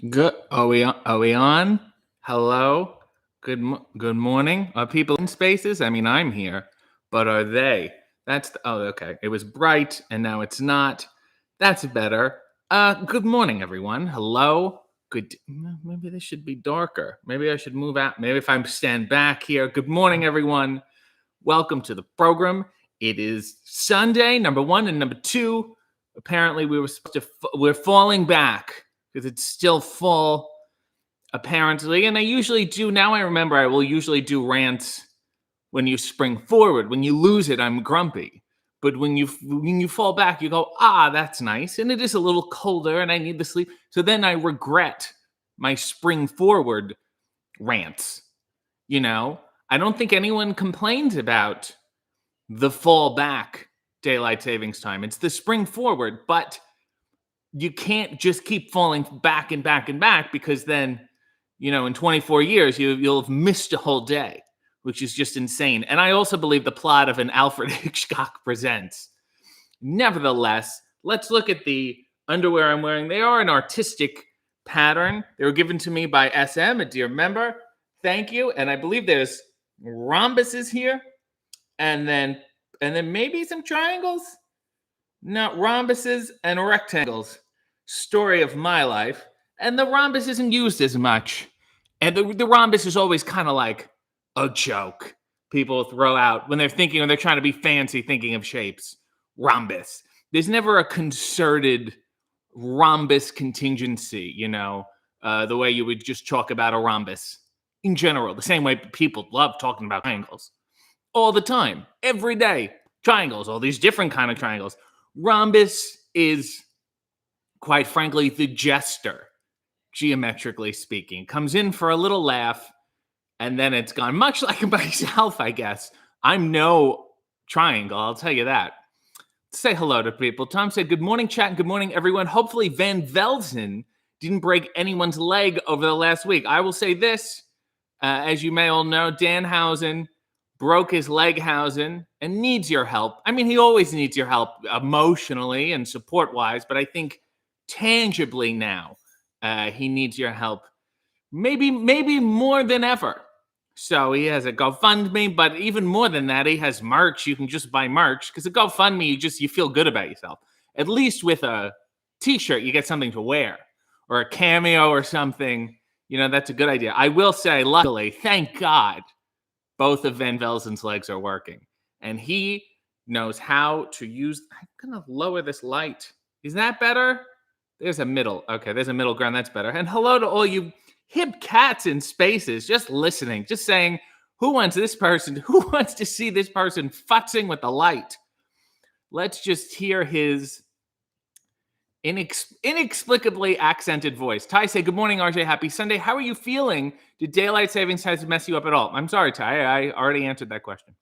Good. Are we on? Hello. Good morning. Are people in spaces? I mean, I'm here, but are they? Okay. It was bright and now it's not. That's better. Good morning, everyone. Hello. Maybe this should be darker. Maybe I should move out. Maybe if I stand back here. Good morning, everyone. Welcome to the program. It is Sunday, number one, and number two. Apparently, we're falling back because it's still fall, apparently. And I usually do. Now I remember I will usually do rants when you spring forward. When you lose it, I'm grumpy. But when you fall back, you go, that's nice. And it is a little colder, and I need the sleep. So then I regret my spring forward rants. I don't think anyone complains about the fall back daylight savings time. It's the spring forward, but you can't just keep falling back and back and back, because then, in 24 years, you'll have missed a whole day, which is just insane. And I also believe the plot of an Alfred Hitchcock Presents. Nevertheless, let's look at the underwear I'm wearing. They are an artistic pattern. They were given to me by SM, a dear member. Thank you. And I believe there's rhombuses here, and then maybe some triangles. Not rhombuses and rectangles. Story of my life. And the rhombus isn't used as much. And the rhombus is always kind of like a joke people throw out when they're trying to be fancy, thinking of shapes. Rhombus. There's never a concerted rhombus contingency, the way you would just talk about a rhombus in general. The same way people love talking about triangles. All the time. Every day. Triangles. All these different kind of triangles. Rhombus is, quite frankly, the jester, geometrically speaking. Comes in for a little laugh, and then it's gone. Much like myself, I guess. I'm no triangle, I'll tell you that. Say hello to people. Tom said, good morning, chat, and good morning, everyone. Hopefully Van Velzen didn't break anyone's leg over the last week. I will say this, as you may all know, Danhausen broke his leg housing and needs your help. I mean, he always needs your help emotionally and support-wise, but I think tangibly now he needs your help maybe more than ever. So he has a GoFundMe, but even more than that, he has merch. You can just buy merch, because a GoFundMe, you feel good about yourself. At least with a t-shirt, you get something to wear, or a cameo or something. That's a good idea. I will say, luckily, thank God, both of Van Velzen's legs are working, and he knows how to use. I'm going to lower this light. Is that better? There's a middle. Okay, there's a middle ground. That's better. And hello to all you hip cats in spaces, just listening, just saying, who wants to see this person futzing with the light? Let's just hear his inexplicably accented voice. Ty say, good morning, RJ. Happy Sunday. How are you feeling? Did daylight savings time mess you up at all? I'm sorry, Ty. I already answered that question.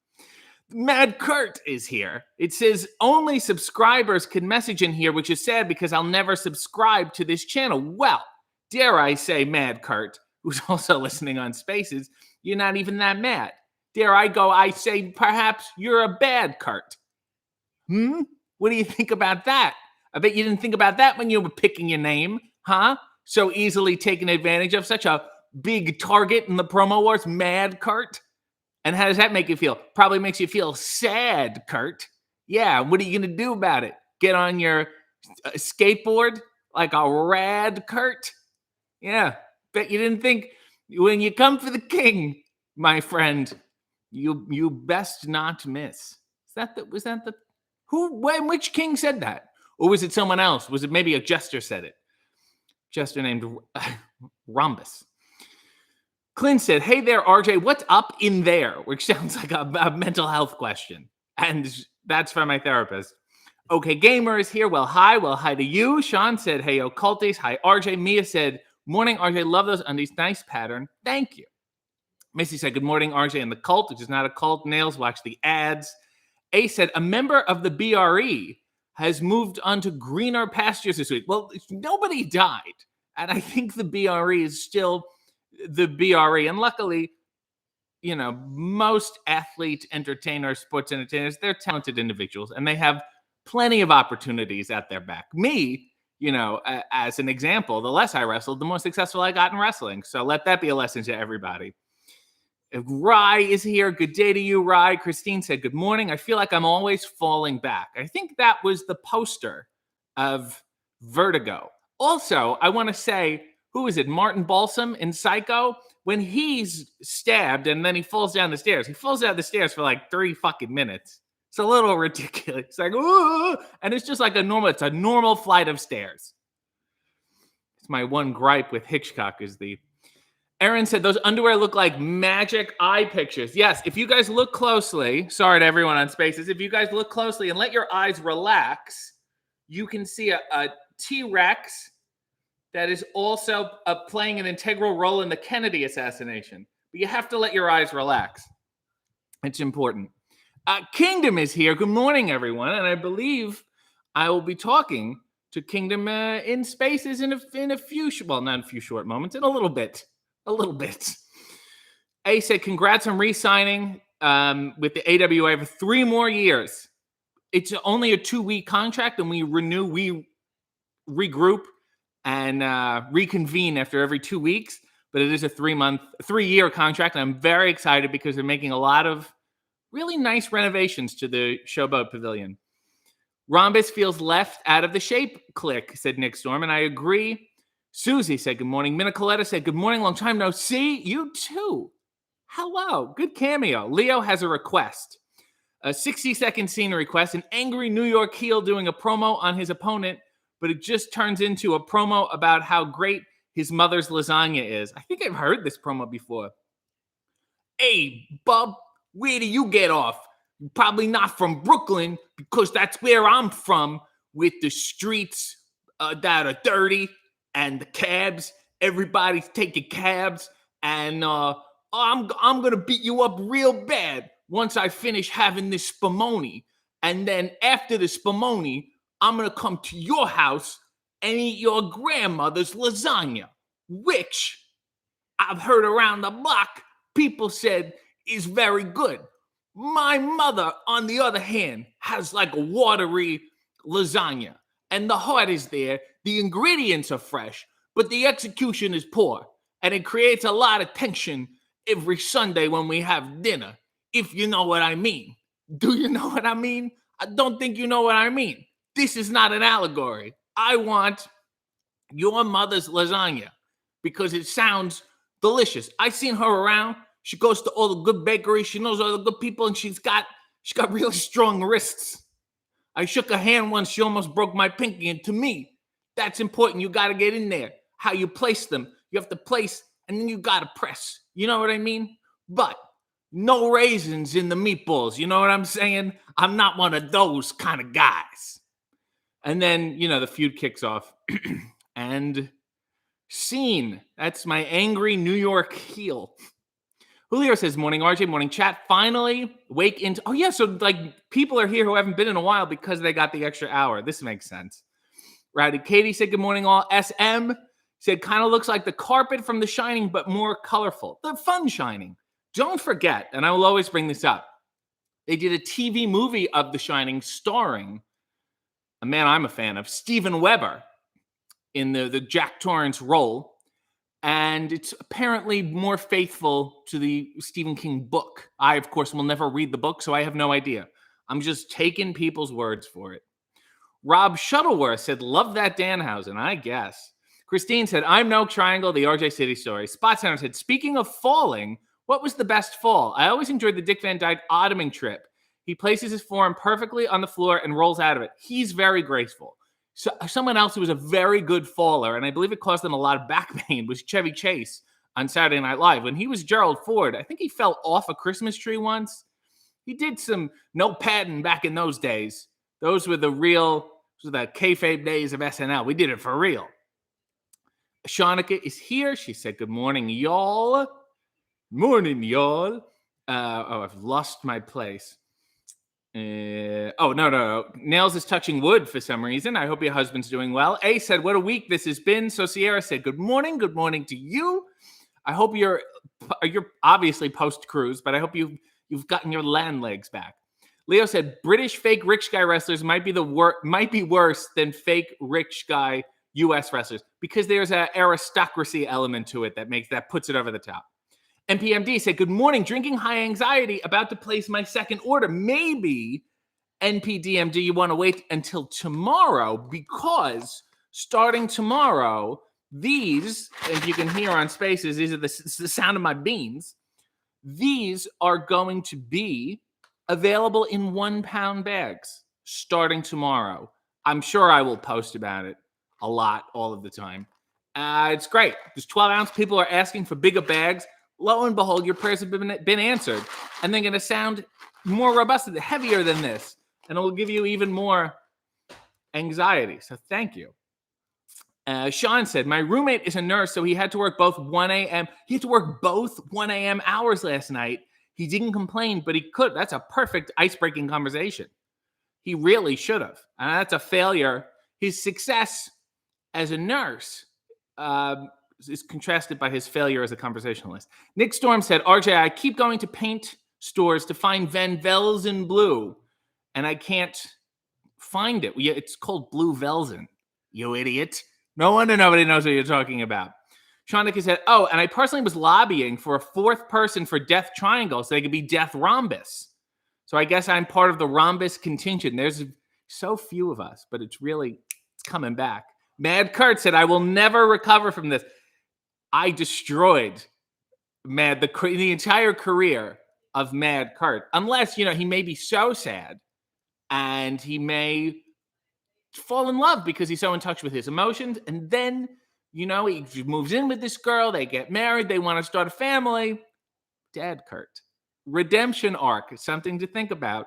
Mad Kurt is here. It says only subscribers can message in here, which is sad because I'll never subscribe to this channel. Well, dare I say, Mad Kurt, who's also listening on Spaces, you're not even that mad. Dare I say, perhaps you're a bad Kurt. What do you think about that? I bet you didn't think about that when you were picking your name, huh? So easily taken advantage of, such a big target in the promo wars, Mad Kurt. And how does that make you feel? Probably makes you feel sad, Kurt. Yeah, what are you going to do about it? Get on your skateboard like a rad Kurt? Yeah, bet you didn't think, when you come for the king, my friend, you best not miss. Was that the which king said that? Or was it someone else? Was it maybe a jester said it? Jester named Rhombus. Clint said, hey there, RJ, what's up in there? Which sounds like a mental health question. And that's from my therapist. Okay, Gamer is here. Well, hi to you. Sean said, hey, occulties. Hi, RJ. Mia said, morning, RJ. Love those undies. Nice pattern. Thank you. Missy said, good morning, RJ and the cult, which is not a cult. Nails, watch the ads. A said, a member of the BRE has moved on to greener pastures this week. Well, nobody died. And I think the BRE is still the BRE. And luckily, most athlete entertainers, sports entertainers, they're talented individuals, and they have plenty of opportunities at their back. Me, as an example, the less I wrestled, the more successful I got in wrestling. So let that be a lesson to everybody. Rye is here. Good day to you, Rye. Christine said, good morning. I feel like I'm always falling back. I think that was the poster of Vertigo. Also, I want to say, who is it? Martin Balsam in Psycho? When he's stabbed and then he falls down the stairs. He falls down the stairs for like 3 fucking minutes. It's a little ridiculous. It's like, ooh, and it's just like a normal flight of stairs. It's my one gripe with Hitchcock is Aaron said, those underwear look like magic eye pictures. Yes, if you guys look closely, sorry to everyone on Spaces, if you guys look closely and let your eyes relax, you can see a T-Rex that is also playing an integral role in the Kennedy assassination. But you have to let your eyes relax. It's important. Kingdom is here. Good morning, everyone. And I believe I will be talking to Kingdom in Spaces in a few, not in a few short moments, in a little bit. A said, congrats on re-signing with the AWA for 3 more years. It's only a 2-week contract, and we regroup and reconvene after every 2 weeks. But it is a 3-year contract, and I'm very excited because they're making a lot of really nice renovations to the Showboat Pavilion. Rhombus feels left out of the shape clique, said Nick Storm, and I agree. Susie said, good morning. Minicoletta said, good morning, long time no see. You too. Hello. Good cameo. Leo has a request. A 60-second scene request, an angry New York heel doing a promo on his opponent, but it just turns into a promo about how great his mother's lasagna is. I think I've heard this promo before. Hey, bub, where do you get off? Probably not from Brooklyn, because that's where I'm from, with the streets that are dirty and the cabs. Everybody's taking cabs, and I'm gonna beat you up real bad once I finish having this spumoni. And then after the spumoni, I'm gonna come to your house and eat your grandmother's lasagna, which I've heard around the block people said is very good. My mother, on the other hand, has like a watery lasagna, and the heart is there, the ingredients are fresh, but the execution is poor, and it creates a lot of tension every Sunday when we have dinner, if you know what I mean. Do you know what I mean? I don't think you know what I mean. This is not an allegory. I want your mother's lasagna because it sounds delicious. I've seen her around. She goes to all the good bakeries. She knows all the good people, and she's got really strong wrists. I shook her hand once. She almost broke my pinky. And to me, that's important. You got to get in there. How you place them. You have to place, and then you got to press. You know what I mean? But no raisins in the meatballs. You know what I'm saying? I'm not one of those kind of guys. And then, the feud kicks off. And scene. That's my angry New York heel. Julio says, morning, RJ, morning, chat. Finally, wake into... Oh, yeah, so, people are here who haven't been in a while because they got the extra hour. This makes sense. Right. Katie said, good morning, all. SM said, kind of looks like the carpet from The Shining, but more colorful. The fun Shining. Don't forget, and I will always bring this up, they did a TV movie of The Shining starring a man I'm a fan of, Steven Weber, in the Jack Torrance role. And it's apparently more faithful to the Stephen King book. I, of course, will never read the book, so I have no idea. I'm just taking people's words for it. Rob Shuttleworth said, love that Danhausen, I guess. Christine said, I'm no Triangle, the RJ City story. Spot Center said, speaking of falling, what was the best fall? I always enjoyed the Dick Van Dyke Ottoming trip. He places his forearm perfectly on the floor and rolls out of it. He's very graceful. So someone else who was a very good faller, and I believe it caused him a lot of back pain, was Chevy Chase on Saturday Night Live. When he was Gerald Ford, I think he fell off a Christmas tree once. He did some no padding back in those days. Those were the kayfabe days of SNL. We did it for real. Shanika is here. She said, good morning, y'all. Morning, y'all. I've lost my place. No. Nails is touching wood for some reason. I hope your husband's doing well. A said, what a week this has been. So Sierra said, good morning to you. I hope you're obviously post-cruise, but I hope you've gotten your land legs back. Leo said, British fake rich guy wrestlers might be worse than fake rich guy U.S. wrestlers because there's an aristocracy element to it that puts it over the top. NPMD said, good morning, drinking high anxiety, about to place my second order. Maybe NPDMD, you want to wait until tomorrow because starting tomorrow, these, if you can hear on Spaces, these are the sound of my beans. These are going to be available in 1 pound bags starting tomorrow. I'm sure I will post about it a lot all of the time. It's great. There's 12 ounce. People are asking for bigger bags. Lo and behold, your prayers have been answered. And they're going to sound more robust, heavier than this. And it will give you even more anxiety. So thank you. Sean said, my roommate is a nurse, so he had to work both 1 a.m. He had to work both 1 a.m. hours last night. He didn't complain, but he could. That's a perfect ice-breaking conversation. He really should have. And that's a failure. His success as a nurse is contrasted by his failure as a conversationalist. Nick Storm said, RJ, I keep going to paint stores to find Van Velzen blue, and I can't find it. It's called Blue Velzen, you idiot. No wonder nobody knows what you're talking about. Shanika said, oh, and I personally was lobbying for a fourth person for Death Triangle so they could be Death Rhombus. So I guess I'm part of the Rhombus contingent. There's so few of us, but it's coming back. Mad Kurt said, I will never recover from this. I destroyed the entire career of Mad Kurt. Unless, he may be so sad and he may fall in love because he's so in touch with his emotions. And then, he moves in with this girl. They get married. They want to start a family. Dad Kurt. Redemption arc is something to think about.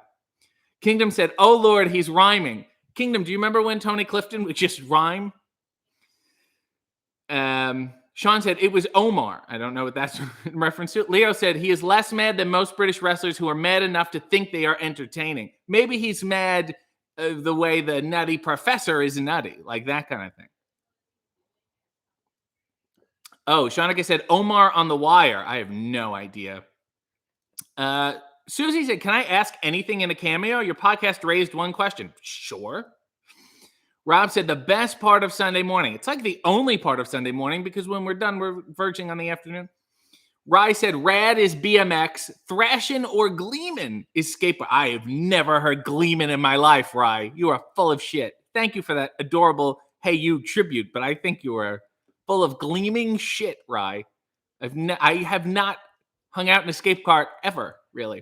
Kingdom said, oh, Lord, he's rhyming. Kingdom, do you remember when Tony Clifton would just rhyme? Sean said, it was Omar. I don't know what that's in reference to. Leo said, he is less mad than most British wrestlers who are mad enough to think they are entertaining. Maybe he's mad the way the nutty professor is nutty, like that kind of thing. Oh, Shanika said, Omar on the Wire. I have no idea. Susie said, can I ask anything in a cameo? Your podcast raised one question. Sure. Rob said, the best part of Sunday morning. It's like the only part of Sunday morning because when we're done, we're verging on the afternoon. Rye said, rad is BMX, thrashin' or gleamin' is skateboard. I have never heard gleamin' in my life, Rye. You are full of shit. Thank you for that adorable Hey You tribute, but I think you are full of gleaming shit, Rye. I have not hung out in a skate park ever, really.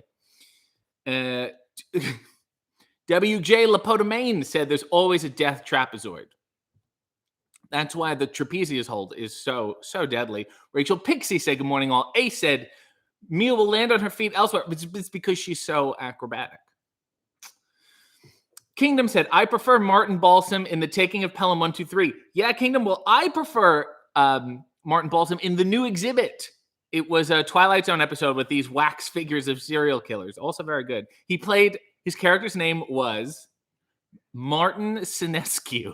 WJ Lapotamane said there's always a death trapezoid. That's why the trapezius hold is so deadly. Rachel Pixie said, good morning, all. Ace said, Mia will land on her feet elsewhere. It's because she's so acrobatic. Kingdom said, I prefer Martin Balsam in The Taking of Pelham 123. Yeah, Kingdom, well, I prefer Martin Balsam in The New Exhibit. It was a Twilight Zone episode with these wax figures of serial killers. Also very good. He played, his character's name was Martin Sinescu.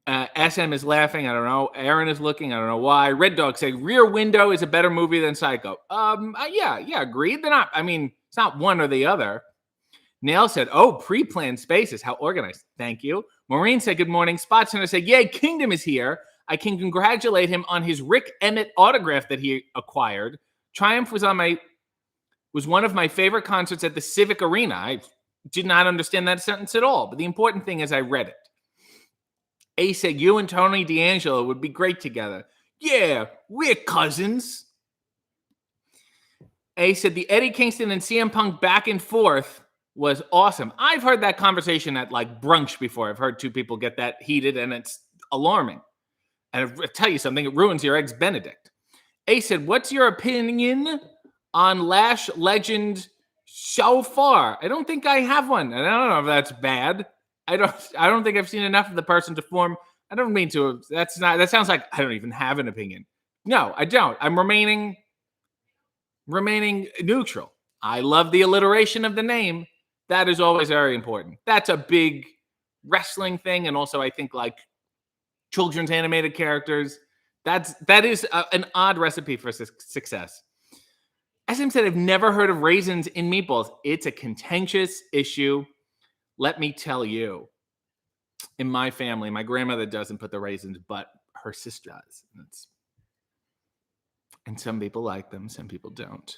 SM is laughing. I don't know. Aaron is looking. I don't know why. Red Dog saying Rear Window is a better movie than Psycho. Yeah, agreed. They're not, it's not one or the other. Nail said, oh, pre-planned Spaces. How organized. Thank you. Maureen said, good morning. Spot Center said, yay, Kingdom is here. I can congratulate him on his Rick Emmett autograph that he acquired. Triumph was one of my favorite concerts at the Civic Arena. I did not understand that sentence at all, but the important thing is I read it. A said, you and Tony D'Angelo would be great together. Yeah, we're cousins. A said, the Eddie Kingston and CM Punk back and forth was awesome. I've heard that conversation at like brunch before. I've heard two people get that heated and it's alarming. And I'll tell you something, it ruins your Eggs Benedict. A said, what's your opinion on Lash Legend so far? I don't think I have one. And I don't know if that's bad. I don't think I've seen enough of the person to form. I don't mean to. That sounds like I don't even have an opinion. No, I don't. I'm remaining neutral. I love the alliteration of the name. That is always very important. That's a big wrestling thing. And also I think like children's animated characters. That is an odd recipe for success. SM said, I've never heard of raisins in meatballs. It's a contentious issue. Let me tell you. in my family, my grandmother doesn't put the raisins, but her sister does. And some people like them, some people don't.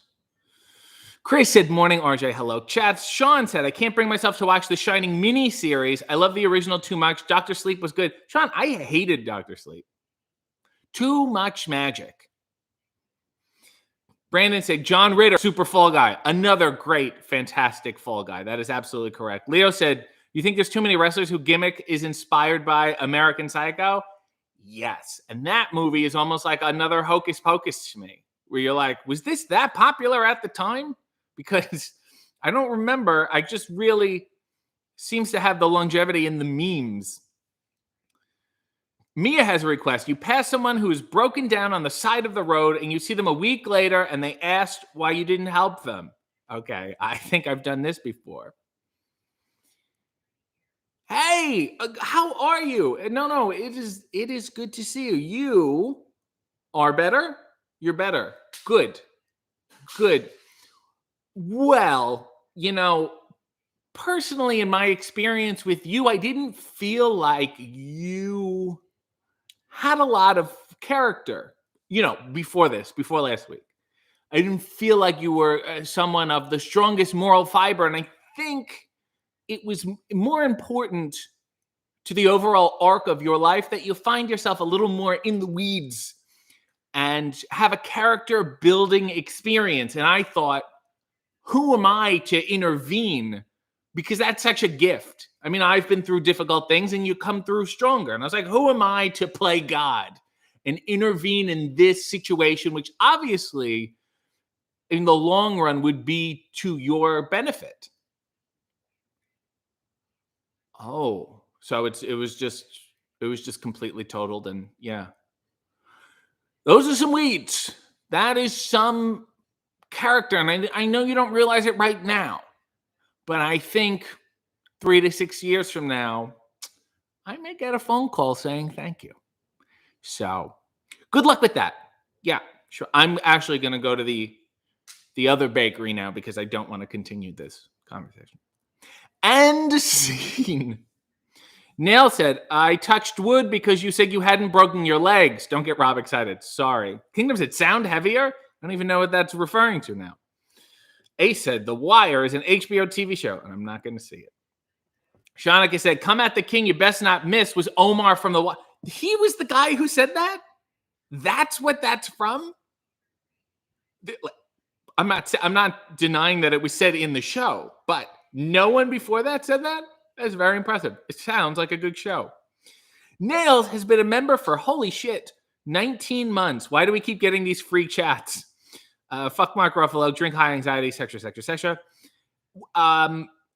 Chris said, morning, RJ, hello. Chats. Sean said, I can't bring myself to watch the Shining mini-series. I love the original too much. Dr. Sleep was good. Sean, I hated Dr. Sleep. Too much magic. Brandon said, John Ritter, super Fall Guy. Another great, fantastic Fall Guy. That is absolutely correct. Leo said, you think there's too many wrestlers who gimmick is inspired by American Psycho? Yes. And that movie is almost like another Hocus Pocus to me, where you're like, was this that popular at the time? Because I don't remember. I just really seems to have the longevity in the memes. Mia has a request. You pass someone who is broken down on the side of the road and you see them a week later and they asked why you didn't help them. Okay, I think I've done this before. Hey, how are you? No, it is good to see you. You are better? You're better. Good. Well, personally, in my experience with you, I didn't feel like you had a lot of character, before last week. I didn't feel like you were someone of the strongest moral fiber. And I think it was more important to the overall arc of your life that you find yourself a little more in the weeds and have a character building experience. And I thought, who am I to intervene? Because that's such a gift. I mean, I've been through difficult things and you come through stronger. And I was like, who am I to play God and intervene in this situation, which obviously in the long run would be to your benefit? Oh, so it was just completely totaled. And yeah, those are some weeds. That is some character. And I know you don't realize it right now, but I think 3 to 6 years from now, I may get a phone call saying thank you. So good luck with that. Yeah, sure. I'm actually going to go to the other bakery now because I don't want to continue this conversation. And scene. Nail said, I touched wood because you said you hadn't broken your legs. Don't get Rob excited. Sorry. Kingdom said, sound heavier? I don't even know what that's referring to now. Ace said, The Wire is an HBO TV show, and I'm not going to see it. Shanika said, come at the king, you best not miss, was Omar from The Wire. He was the guy who said that? That's what that's from? I'm not denying that it was said in the show, but no one before that said that? That's very impressive. It sounds like a good show. Nails has been a member for, holy shit, 19 months. Why do we keep getting these free chats? Fuck Mark Ruffalo, drink high anxiety, etc.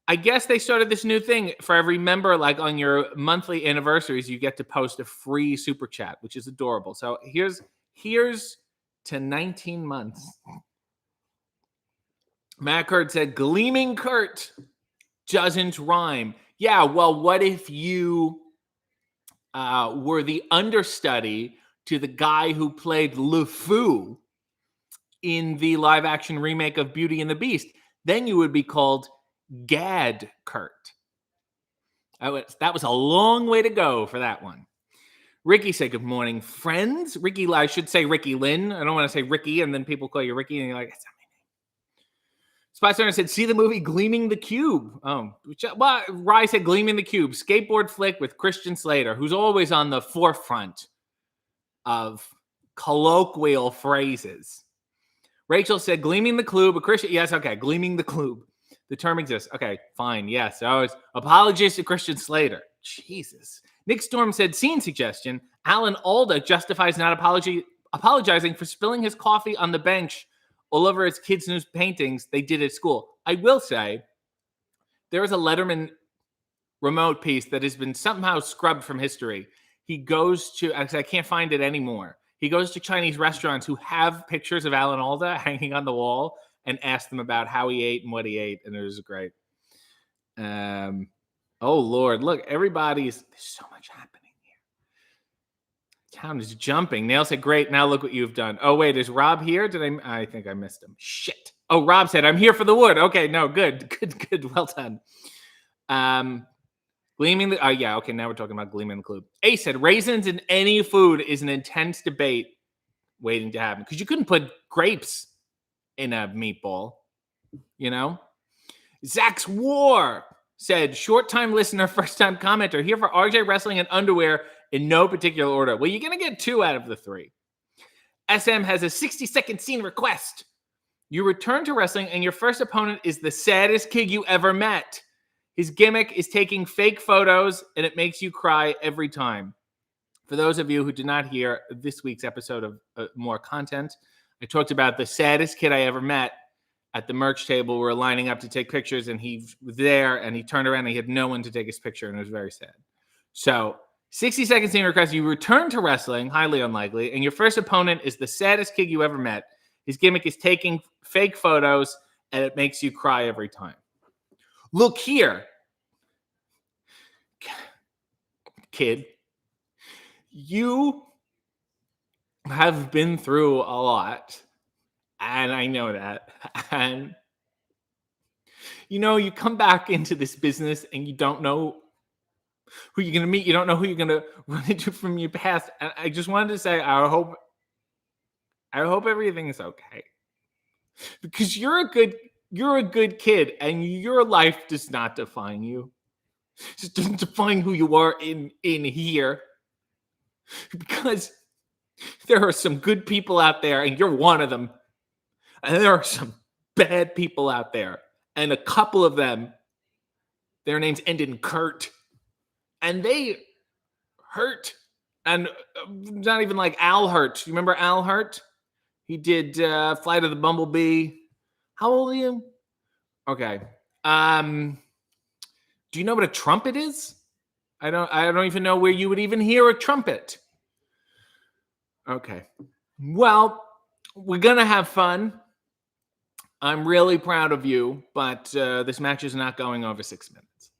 I guess they started this new thing for every member, like on your monthly anniversaries, you get to post a free super chat, which is adorable. So here's to 19 months. Matt Kurt said, Gleaming Kurt doesn't rhyme. Yeah, well, what if you were the understudy to the guy who played LeFou in the live-action remake of Beauty and the Beast? Then you would be called Gad Kurt. That was a long way to go for that one. Ricky said, good morning, friends. Ricky, I should say Ricky Lynn. I don't want to say Ricky, and then people call you Ricky, and you're like, that's not my name. Spy Center said, see the movie Gleaming the Cube. Rye said, Gleaming the Cube. Skateboard flick with Christian Slater, who's always on the forefront of colloquial phrases. Rachel said, Gleaming the Clube. Christian, yes, okay, Gleaming the Clube. The term exists. Okay, fine. Yes. I was apologies to Christian Slater. Jesus. Nick Storm said, scene suggestion. Alan Alda justifies not apologizing for spilling his coffee on the bench all over his kids' new paintings they did at school. I will say, there is a Letterman remote piece that has been somehow scrubbed from history. He goes to, I can't find it anymore. He goes to Chinese restaurants who have pictures of Alan Alda hanging on the wall and asked them about how he ate and what he ate, and it was great. Oh, Lord, look, there's so much happening here. Town is jumping. Nail said, great, now look what you've done. Oh, wait, is Rob here? I think I missed him. Shit. Oh, Rob said, I'm here for the wood. Okay, no, good, well done. Gleaming the yeah, okay, now we're talking about Gleaming the Clue. Ace said raisins in any food is an intense debate waiting to happen because you couldn't put grapes in a meatball, you know? Zach's War said, short time listener, first time commenter, here for RJ Wrestling and Underwear in no particular order. Well, you're going to get 2 out of the 3. SM has a 60-second scene request. You return to wrestling and your first opponent is the saddest kid you ever met. His gimmick is taking fake photos and it makes you cry every time. For those of you who did not hear this week's episode of More Content, I talked about the saddest kid I ever met at the merch table. We were lining up to take pictures and he was there and he turned around and he had no one to take his picture and it was very sad. So 60-second scene request. You return to wrestling, highly unlikely, and your first opponent is the saddest kid you ever met. His gimmick is taking fake photos and it makes you cry every time. Look here, kid. You have been through a lot, and I know that. And, you come back into this business and you don't know who you're going to meet. You don't know who you're going to run into from your past. And I just wanted to say, I hope everything is okay. Because you're a good kid, and your life does not define you. It just doesn't define who you are in here. Because there are some good people out there, and you're one of them. And there are some bad people out there. And a couple of them, their names end in Kurt. And they hurt. And not even like Al Hurt. You remember Al Hurt? He did Flight of the Bumblebee. How old are you? Okay. Do you know what a trumpet is? I don't even know where you would even hear a trumpet. Okay. Well, we're going to have fun. I'm really proud of you, but this match is not going over 6 minutes.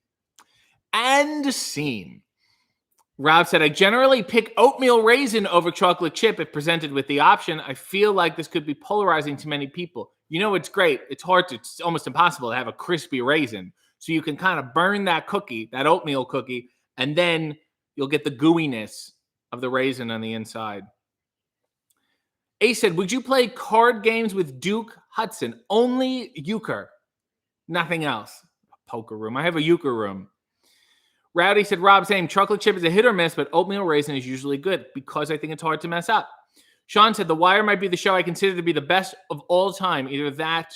And scene. Rob said, I generally pick oatmeal raisin over chocolate chip if presented with the option. I feel like this could be polarizing to many people. It's great. It's almost impossible to have a crispy raisin. So you can kind of burn that cookie, that oatmeal cookie, and then you'll get the gooiness of the raisin on the inside. Ace said, would you play card games with Duke Hudson? Only euchre. Nothing else. Poker room. I have a euchre room. Rowdy said, Rob, same. Chocolate chip is a hit or miss, but oatmeal raisin is usually good because I think it's hard to mess up. Sean said, The Wire might be the show I consider to be the best of all time, either that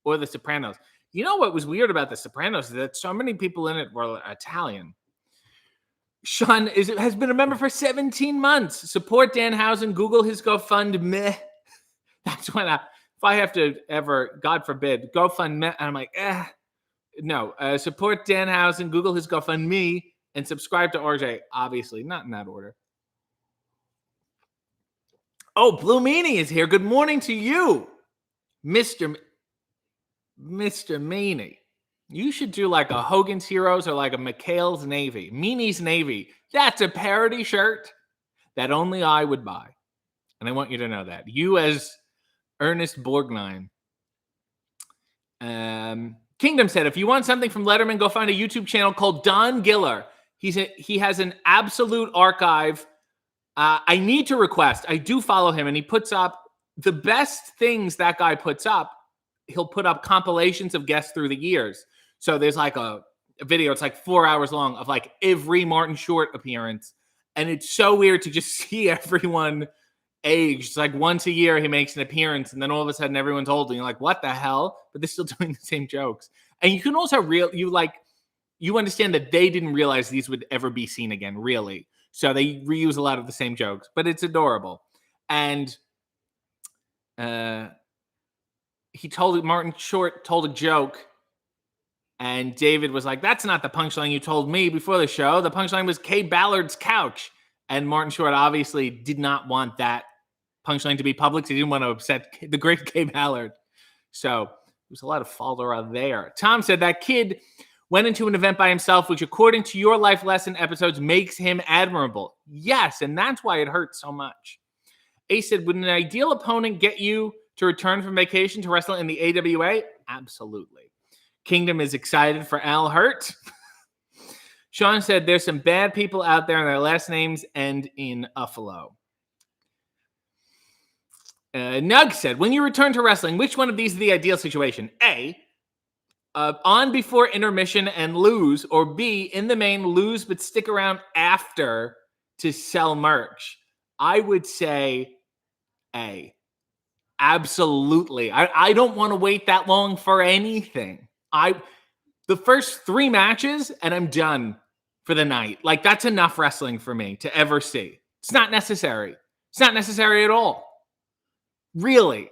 or The Sopranos. You know what was weird about The Sopranos is that so many people in it were Italian. Sean has been a member for 17 months. Support Danhausen. Google his GoFundMe. That's when if I have to ever, God forbid, GoFundMe, and I'm like, no. Support Danhausen. Google his GoFundMe and subscribe to RJ. Obviously, not in that order. Oh, Blue Meanie is here. Good morning to you, Mr. Meanie. You should do like a Hogan's Heroes or like a McHale's Navy. Meanie's Navy. That's a parody shirt that only I would buy. And I want you to know that. You as Ernest Borgnine. Kingdom said, if you want something from Letterman, go find a YouTube channel called Don Giller. He has an absolute archive. I need to request. I do follow him, and he puts up the best things that guy puts up. He'll put up compilations of guests through the years. So there's like a video, it's like 4 hours long of like every Martin Short appearance. And it's so weird to just see everyone age. It's like once a year he makes an appearance and then all of a sudden everyone's old and you're like, what the hell? But they're still doing the same jokes. And you can also you understand that they didn't realize these would ever be seen again, really. So they reuse a lot of the same jokes, but it's adorable. And Martin Short told a joke, and David was like, that's not the punchline you told me before the show. The punchline was Kay Ballard's couch. And Martin Short obviously did not want that punchline to be public. So he didn't want to upset the great Kay Ballard. So there's a lot of follow there. Tom said that kid went into an event by himself, which according to your life lesson episodes makes him admirable. Yes, and that's why it hurts so much. Ace said, would an ideal opponent get you to return from vacation to wrestle in the AWA? Absolutely. Kingdom is excited for Al Hurt. Sean said there's some bad people out there and their last names end in Uffalo. Nug said, when you return to wrestling, which one of these is the ideal situation? A, on before intermission and lose, or B, in the main, lose but stick around after to sell merch. I would say A. Absolutely. I don't want to wait that long for anything. The first 3 matches and I'm done for the night. Like, that's enough wrestling for me to ever see. It's not necessary. It's not necessary at all. Really.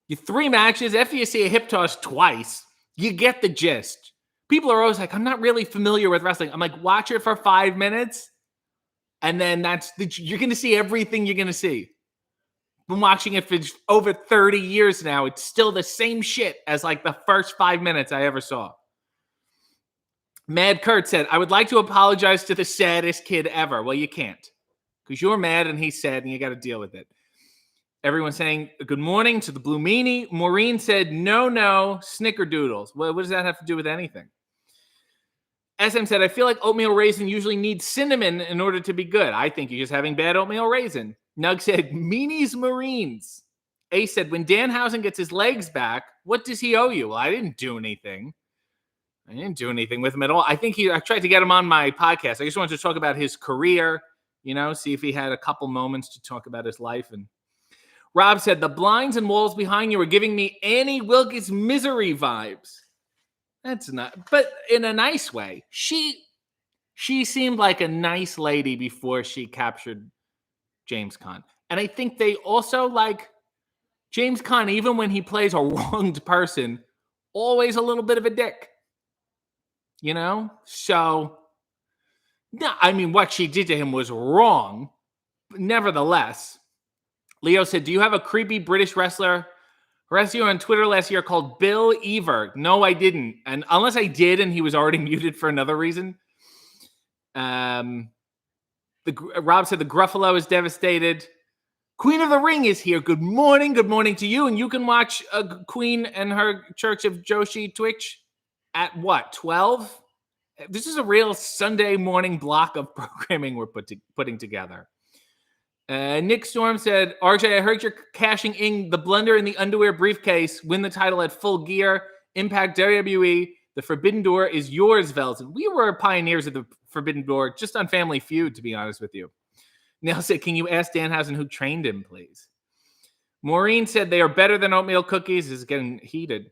You 3 matches, after you see a hip toss twice, you get the gist. People are always like, I'm not really familiar with wrestling. I'm like, watch it for 5 minutes, and then you're going to see everything you're going to see. Been watching it for over 30 years now. It's still the same shit as like the first 5 minutes I ever saw. Mad Kurt said, I would like to apologize to the saddest kid ever. Well, you can't, because you're mad and he's sad and you got to deal with it. Everyone's saying good morning to the Blue Meanie. Maureen said, no, snickerdoodles. Well, what does that have to do with anything? SM said, I feel like oatmeal raisin usually needs cinnamon in order to be good. I think you're just having bad oatmeal raisin. Nug said, Meanies Marines. A said, when Danhausen gets his legs back, what does he owe you? Well, I didn't do anything. I didn't do anything with him at all. I tried to get him on my podcast. I just wanted to talk about his career, see if he had a couple moments to talk about his life. And Rob said, the blinds and walls behind you are giving me Annie Wilkes Misery vibes. That's not, but in a nice way. She seemed like a nice lady before she captured James Caan. And I think they also like James Caan, even when he plays a wronged person, always a little bit of a dick. So, no, I mean, what she did to him was wrong. But nevertheless, Leo said, do you have a creepy British wrestler you on Twitter last year called Bill Ever? No, I didn't. And unless I did and he was already muted for another reason. Rob said the Gruffalo is devastated. Queen of the Ring is here. Good morning. Good morning to you. And you can watch Queen and her Church of Joshi Twitch at what, 12? This is a real Sunday morning block of programming we're putting together. Nick Storm said, RJ, I heard you're cashing in the blender in the underwear briefcase. Win the title at Full Gear. Impact WWE. The Forbidden Door is yours, Velton. We were pioneers of the Forbidden Door just on Family Feud, to be honest with you. Neil said, can you ask Danhausen who trained him, please? Maureen said they are better than oatmeal cookies. This is getting heated.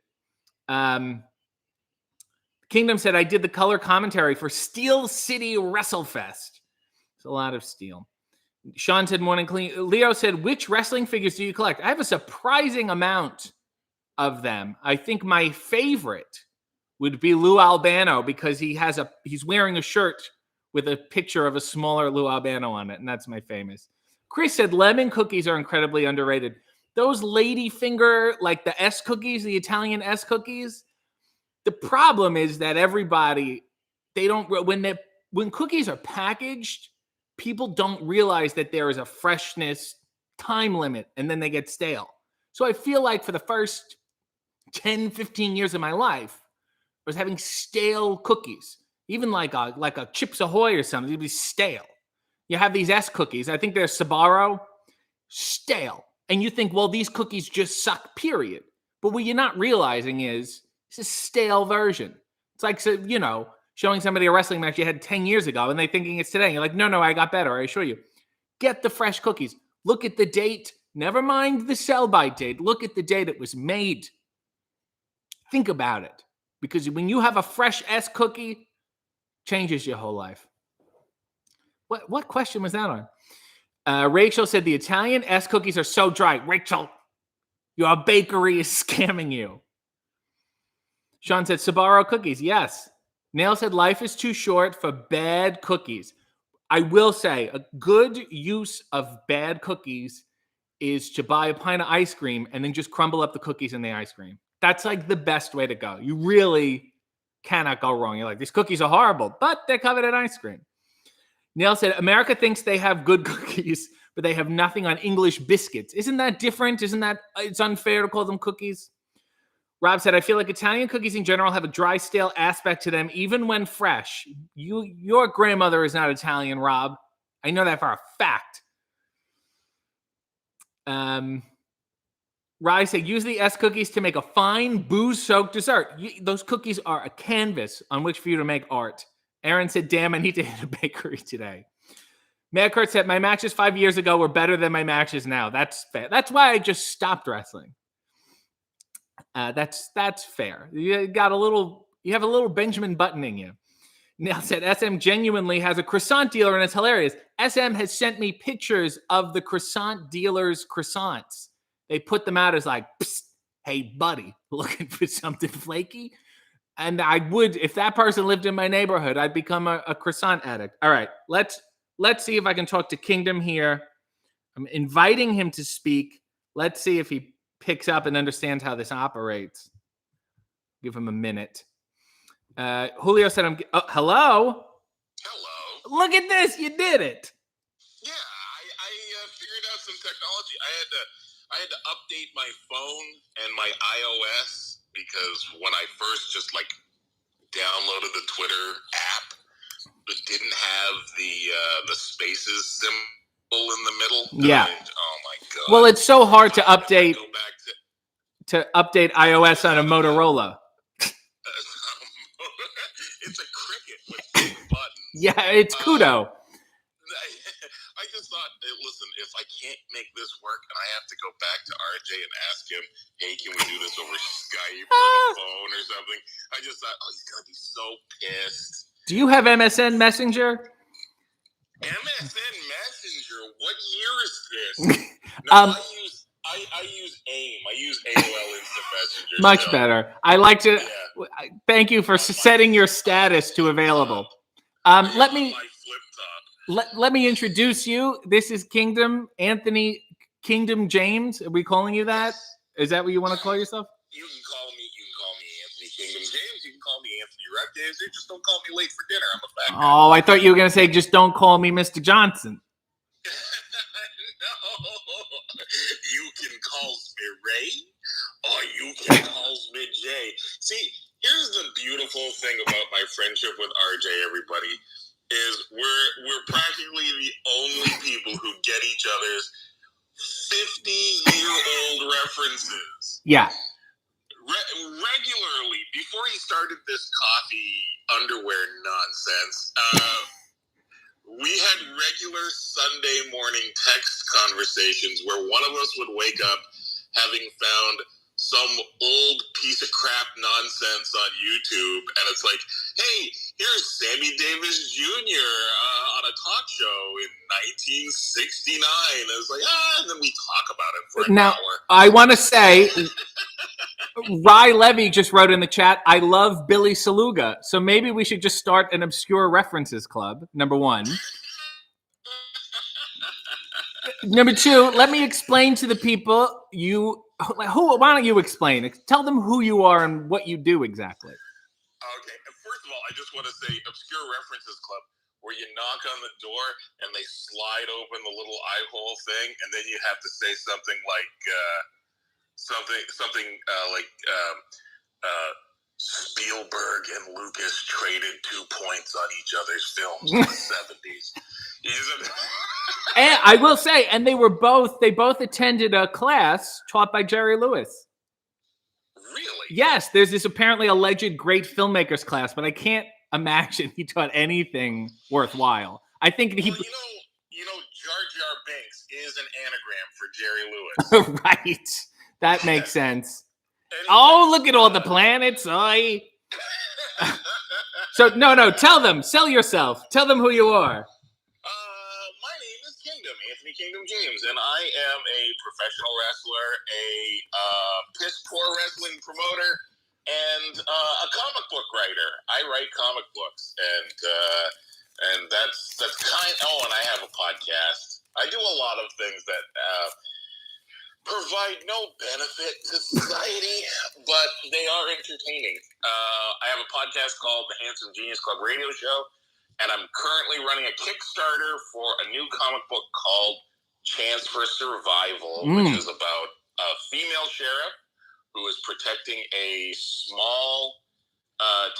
Kingdom said, I did the color commentary for Steel City WrestleFest. It's a lot of steel. Sean said, morning clean. Leo said, which wrestling figures do you collect? I have a surprising amount of them. I think my favorite would be Lou Albano, because he's wearing a shirt with a picture of a smaller Lou Albano on it, and that's my famous. Chris said, lemon cookies are incredibly underrated. Those lady finger, like the S cookies, the Italian S cookies, the problem is that everybody, when cookies are packaged, people don't realize that there is a freshness time limit, and then they get stale. So I feel like for the first 10, 15 years of my life, I was having stale cookies. Even like a Chips Ahoy or something, it'd be stale. You have these S cookies. I think they're Sbarro, stale. And you think, well, these cookies just suck, period. But what you're not realizing is it's a stale version. It's like, showing somebody a wrestling match you had 10 years ago and they thinking it's today. You're like, no, I got better. I assure you. Get the fresh cookies. Look at the date. Never mind the sell-by date. Look at the date it was made. Think about it. Because when you have a fresh S cookie, changes your whole life. What question was that on? Rachel said the Italian S cookies are so dry. Rachel, your bakery is scamming you. Sean said Sbarro cookies. Yes. Nail said life is too short for bad cookies. I will say a good use of bad cookies is to buy a pint of ice cream and then just crumble up the cookies in the ice cream. That's like the best way to go. You really cannot go wrong. You're like, these cookies are horrible, but they're covered in ice cream. Neil said, America thinks they have good cookies, but they have nothing on English biscuits. Isn't that different? It's unfair to call them cookies? Rob said, I feel like Italian cookies in general have a dry, stale aspect to them, even when fresh. Your grandmother is not Italian, Rob. I know that for a fact. Rye said, use the S cookies to make a fine booze-soaked dessert. Those cookies are a canvas on which for you to make art. Aaron said, damn, I need to hit a bakery today. Matt Kurt said, my matches 5 years ago were better than my matches now. That's fair. That's why I just stopped wrestling. That's fair. You have a little Benjamin Button in you. Neil said, SM genuinely has a croissant dealer and it's hilarious. SM has sent me pictures of the croissant dealer's croissants. They put them out as like, hey, buddy, looking for something flaky? And I would, if that person lived in my neighborhood, I'd become a croissant addict. All right, let's see if I can talk to Kingdom here. I'm inviting him to speak. Let's see if he picks up and understands how this operates. Give him a minute. Julio said, hello? Hello. Look at this. You did it. Yeah, I figured out some technology. I had to update my phone and my iOS because when I first just like downloaded the Twitter app, it didn't have the spaces symbol in the middle. Yeah. Oh my god. Well, it's so hard to update iOS on a Motorola. It's a cricket with big buttons. Yeah, it's Kudo. I just thought, listen, if I can't make this work and I have to go back to RJ and ask him, hey, can we do this over Skype or the phone or something? I just thought, he's going to be so pissed. Do you have MSN Messenger? MSN Messenger? What year is this? No, I use AIM. I use AOL Instant Messenger. Much better. I like to thank you for setting your status to available. Let me introduce you. This is Kingdom Anthony Kingdom James. Are we calling you that? Is that what you want to call yourself? You can call me Anthony Kingdom James. You can call me Anthony Rep James. Just don't call me late for dinner. I'm a fat guy. Oh, I thought you were going to say just don't call me Mr. Johnson. No. You can call me Ray or you can call me Jay. See, here's the beautiful thing about my friendship with RJ, everybody, is we're practically the only people who get each other's 50-year-old references. Yeah. Regularly, before he started this coffee underwear nonsense, we had regular Sunday morning text conversations where one of us would wake up having found some old piece of crap nonsense on YouTube, and it's like, hey, here's Sammy Davis Jr. On a talk show in 1969. It's like, and then we talk about it for an hour. I want to say, Rye Levy just wrote in the chat, I love Billy Saluga. So maybe we should just start an obscure references club, number one. Number two, let me explain to the people, why don't you explain? Tell them who you are and what you do exactly. Okay, first of all, I just want to say Obscure References Club, where you knock on the door and they slide open the little eye hole thing, and then you have to say something like, Spielberg and Lucas traded 2 points on each other's films in the 70s. And I will say, and they both attended a class taught by Jerry Lewis. Really? Yes, there's this apparently alleged great filmmakers class, but I can't imagine he taught anything worthwhile. I think he. Well, you know, Jar Jar Binks is an anagram for Jerry Lewis. Right. That makes sense. Oh, look at all the planets. Oi. So, no, tell them. Sell yourself. Tell them who you are. My name is Kingdom, Anthony Kingdom James, and I am a professional wrestler, a piss-poor wrestling promoter, and a comic book writer. I write comic books, and that's kind. Oh, and I have a podcast. I do a lot of things that provide no benefit to society, but they are entertaining. I have a podcast called The Handsome Genius Club Radio Show, and I'm currently running a Kickstarter for a new comic book called Chance for Survival, which is about a female sheriff who is protecting a small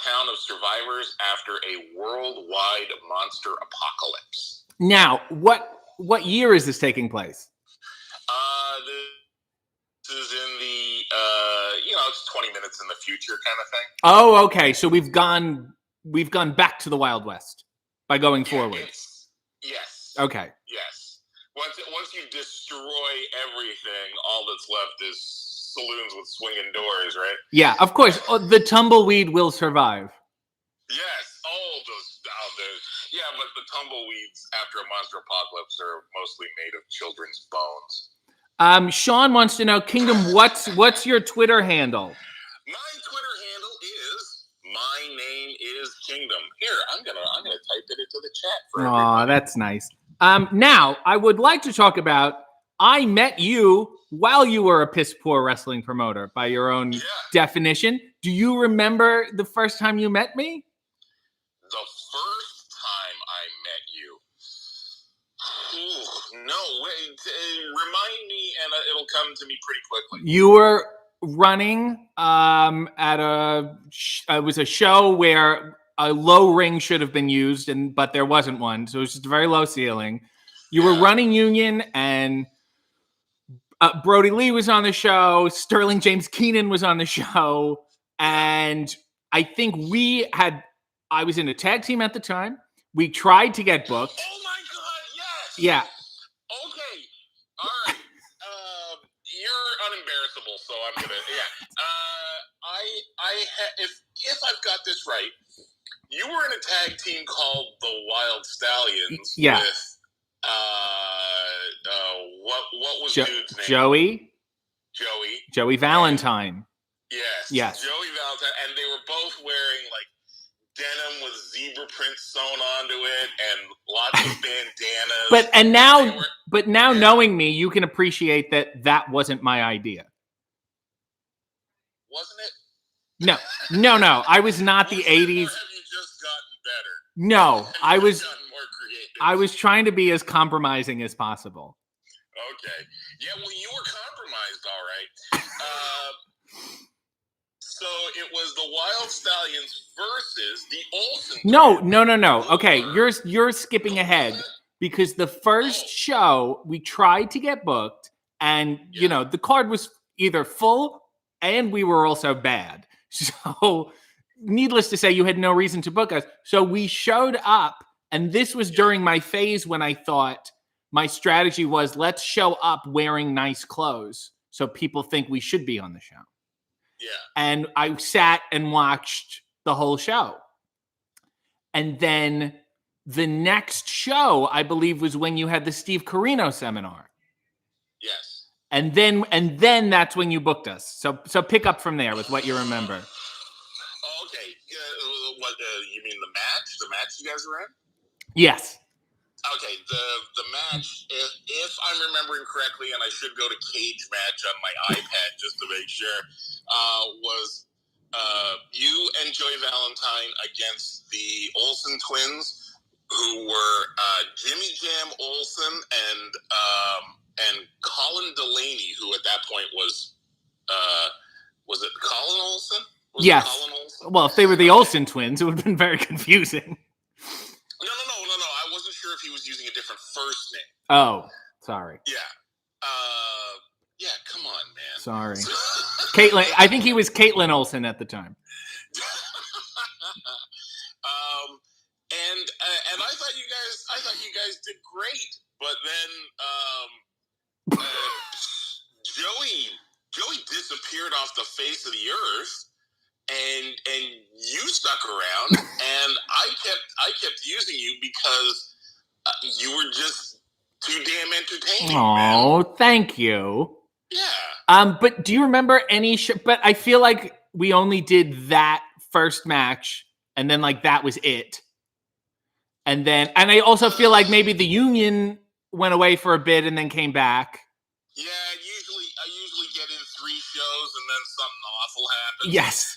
town of survivors after a worldwide monster apocalypse. Now, what year is this taking place? This is in the it's 20 minutes in the future kind of thing. Oh, okay. So we've gone back to the Wild West by going forward. Yes. Okay. Yes. Once you destroy everything, all that's left is saloons with swinging doors, right? Yeah, of course. The tumbleweed will survive. Yes. Yeah, but the tumbleweeds after a monster apocalypse are mostly made of children's bones. Sean wants to know, Kingdom, what's your Twitter handle? My Twitter handle is my name is Kingdom. Here, I'm gonna type it into the chat for everybody. Aw, that's nice. Now I would like to talk about. I met you while you were a piss poor wrestling promoter, by your own definition. Do you remember the first time you met me? The first time I met you. No, wait. Remind me, and it'll come to me pretty quickly. You were running at it was a show where a low ring should have been used, but there wasn't one, so it was just a very low ceiling. You were running Union, and Brody Lee was on the show. Sterling James Keenan was on the show, and I think I was in a tag team at the time. We tried to get booked. Oh my God! Yes. Yeah. Okay. All right. You're unembarrassable, so I'm gonna. If I've got this right, you were in a tag team called the Wild Stallions. Yeah. With what was dude's name? Joey Valentine. Yes. Joey Valentine, and they were both wearing like denim with zebra print sewn onto it and lots of bandanas. But now knowing me, you can appreciate that wasn't my idea. Wasn't it? No. I was not the 80s. Have you just gotten better? No, I was gotten more creative. I was trying to be as compromising as possible. Okay. Yeah, well, you were compromised, all right. So it was the Wild Stallions versus the Olsen. No. Okay, you're skipping ahead because the first show we tried to get booked, and the card was either full and we were also bad. So, needless to say, you had no reason to book us. So we showed up, and this was during my phase when I thought my strategy was let's show up wearing nice clothes so people think we should be on the show. Yeah. And I sat and watched the whole show. And then the next show, I believe, was when you had the Steve Corino seminar. Yes. And then that's when you booked us. So pick up from there with what you remember. Okay. What you mean the match? The match you guys were in? Yes. Okay. The match, if I'm remembering correctly, and I should go to Cage Match on my iPad just to make sure, was you and Joey Valentine against the Olsen twins, who were Jimmy Jam Olsen and Colin Delaney, who at that point was it Colin Olsen? Yes. Colin Olsen? Well, if they were the Olsen twins, it would have been very confusing. No. I wasn't sure if he was using a different first name. Oh, sorry. Yeah. Yeah, come on, man. Sorry. Caitlin, I think he was Caitlin Olsen at the time. And I thought you guys did great, but then Joey disappeared off the face of the earth, and you stuck around, and I kept using you because you were just too damn entertaining. Oh, thank you. Yeah. But do you remember any but I feel like we only did that first match, and then like that was it. And I also feel like maybe the Union went away for a bit and then came back. Yeah, I usually get in 3 shows and then something awful happens. Yes.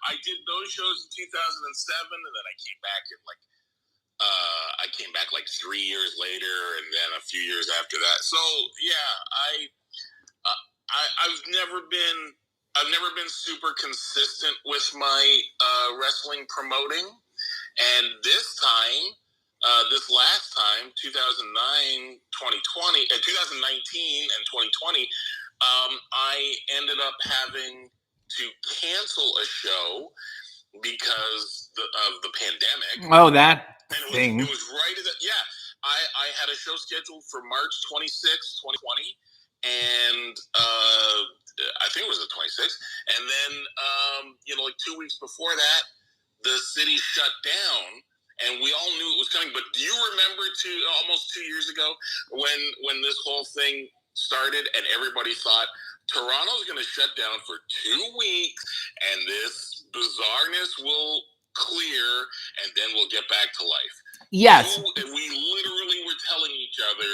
I did those shows in 2007, and then I came back like 3 years later, and then a few years after that. So yeah, I've never been super consistent with my wrestling promoting, and this last time, 2019 and 2020, I ended up having to cancel a show because of the pandemic. Oh, that and thing. It was right at I had a show scheduled for March 26th, 2020, and I think it was the 26th. And then, like 2 weeks before that, the city shut down, and we all knew it was coming. But do you remember almost 2 years ago when this whole thing started and everybody thought Toronto's going to shut down for 2 weeks and this bizarreness will clear and then we'll get back to life? Yes. We literally were telling each other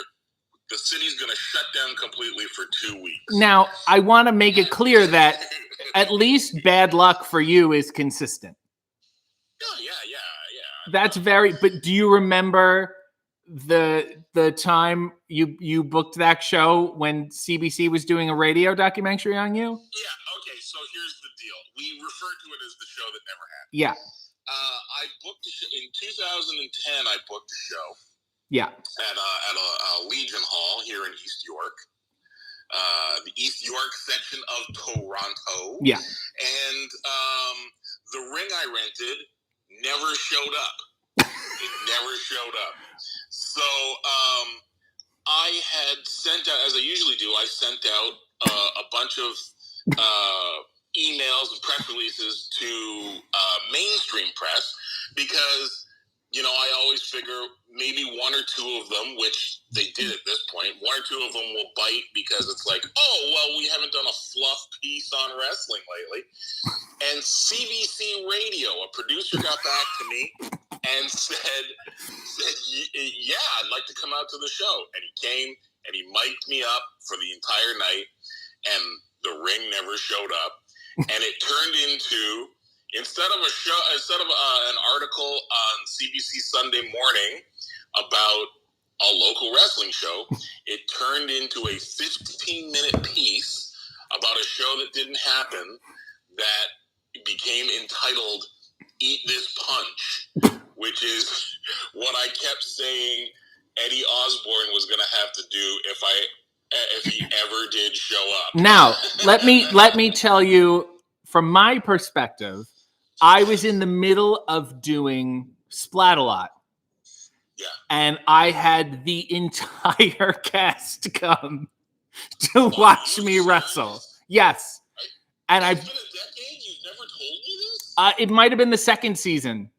the city's going to shut down completely for 2 weeks. Now, I want to make it clear that at least bad luck for you is consistent. Yeah. That's very. But do you remember the time you booked that show when CBC was doing a radio documentary on you? Yeah. Okay. So here's the deal. We refer to it as the show that never happened. Yeah. I booked a show in 2010. I booked a show. Yeah. At a Legion Hall here in East York. The East York section of Toronto. Yeah. And the ring I rented never showed up. It never showed up. So I had sent out, as I usually do, I sent out a bunch of emails and press releases to mainstream press because, I always figure maybe one or two of them, which they did at this point, one or two of them will bite because it's like, oh, well, we haven't done a fluff piece on wrestling lately. And CBC Radio, a producer got back to me and said, yeah, I'd like to come out to the show. And he came and he mic'd me up for the entire night, and the ring never showed up. And it turned into, instead of an article on CBC Sunday Morning about a local wrestling show, it turned into a 15-minute piece about a show that didn't happen that became entitled Eat This Punch, which is what I kept saying Eddie Osborne was going to have to do if he ever did show up. Now, let me tell you, from my perspective, I was in the middle of doing Splat-A-Lot. Yeah. And I had the entire cast come to watch me wrestle. Yes. And It's been a decade? You've never told me this? It might have been the second season.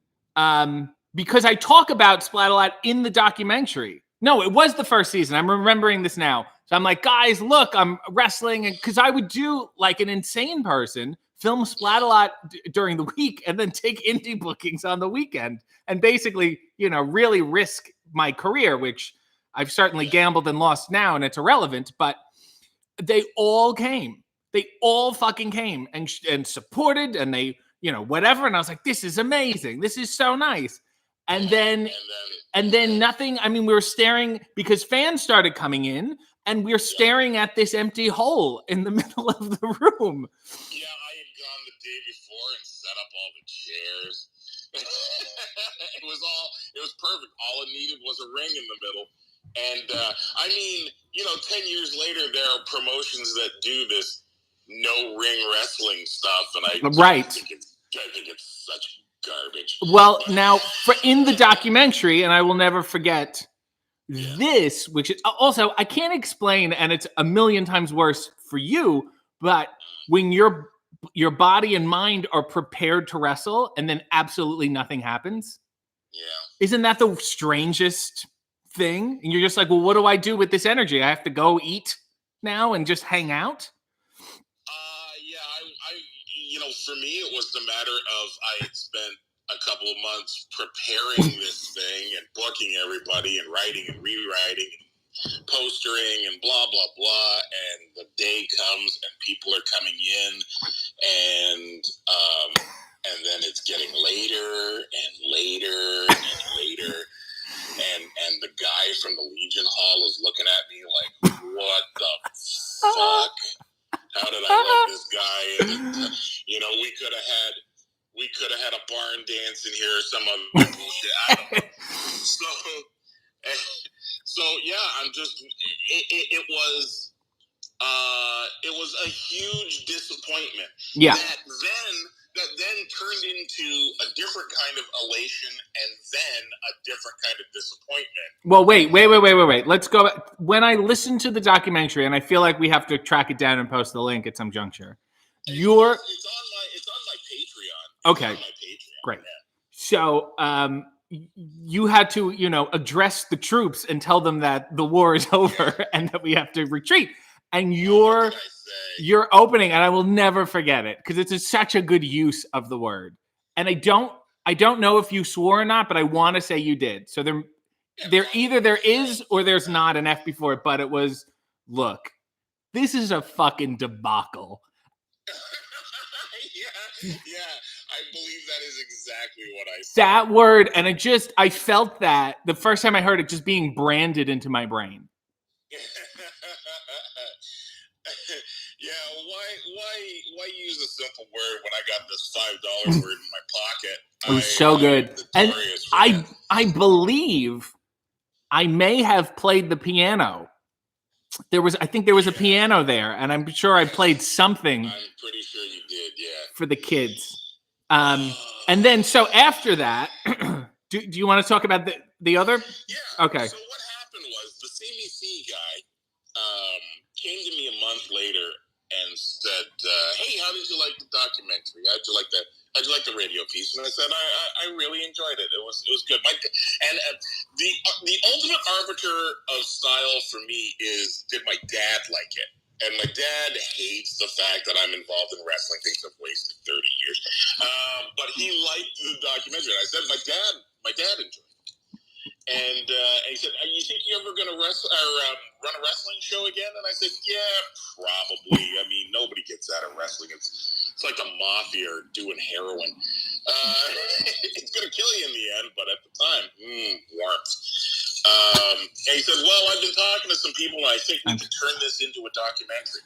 Because I talk about Splat-A-Lot in the documentary. No, it was the first season. I'm remembering this now. So I'm like, guys, look, I'm wrestling. And because I would do like an insane person, film Splat-A-Lot during the week and then take indie bookings on the weekend and basically, really risk my career, which I've certainly gambled and lost now, and it's irrelevant, but they all came. They all fucking came and supported, and they, whatever. And I was like, this is amazing. This is so nice. And then nothing. I mean, we were staring because fans started coming in, and we were staring at this empty hole in the middle of the room. Yeah, I had gone the day before and set up all the chairs. It was perfect. All it needed was a ring in the middle. And 10 years later, there are promotions that do this no ring wrestling stuff, and I think it's such garbage. Well, now in the documentary, and I will never forget this, which is also I can't explain, and it's a million times worse for you, but when your body and mind are prepared to wrestle, and then absolutely nothing happens. Yeah, isn't that the strangest thing? And you're just like, well, what do I do with this energy? I have to go eat now and just hang out. For me, it was the matter of I had spent a couple of months preparing this thing and booking everybody and writing and rewriting and postering and blah, blah, blah. And the day comes and people are coming in and then it's getting later and later and later. And the guy from the Legion Hall is looking at me like, what the fuck? How did I let this guy in? You know, we could have had a barn dance in here or some other bullshit. I don't know. So yeah, I'm just it was a huge disappointment. Yeah. That then turned into a different kind of elation and then a different kind of disappointment. Well, wait. Let's go. When I listened to the documentary, and I feel like we have to track it down and post the link at some juncture. It's on my Patreon. Okay. It's on my Patreon. Great. Yeah. So you had to, address the troops and tell them that the war is over and that we have to retreat. And your opening, and I will never forget it because it's such a good use of the word. And I don't know if you swore or not, but I want to say you did. So there either there is or there's not an F before it, but it was, look, this is a fucking debacle. Yeah, I believe that is exactly what I said. That word, and I felt that the first time I heard it just being branded into my brain. Yeah, why use a simple word when I got this $5 word in my pocket? It was so good. And I believe I may have played the piano. I think there was a piano there, and I'm sure I played something. I'm pretty sure you did, yeah. For the kids. And then, so after that, do you want to talk about the other? Yeah. Okay. So what happened was the CBC guy came to me a month later and said, "Hey, how did you like the documentary? How'd you like the radio piece?" And I said, "I really enjoyed it. It was good." The ultimate arbiter of style for me is, did my dad like it? And my dad hates the fact that I'm involved in wrestling. Thinks I've wasted 30 years. But he liked the documentary. And I said, my dad enjoyed it. And he said, "You think you're ever going to run a wrestling show again?" And I said, "Yeah, probably. I mean, nobody gets out of wrestling. It's like the mafia or doing heroin. It's going to kill you in the end, but at the time, warmth." And he said, "Well, I've been talking to some people, and I think we could turn this into a documentary."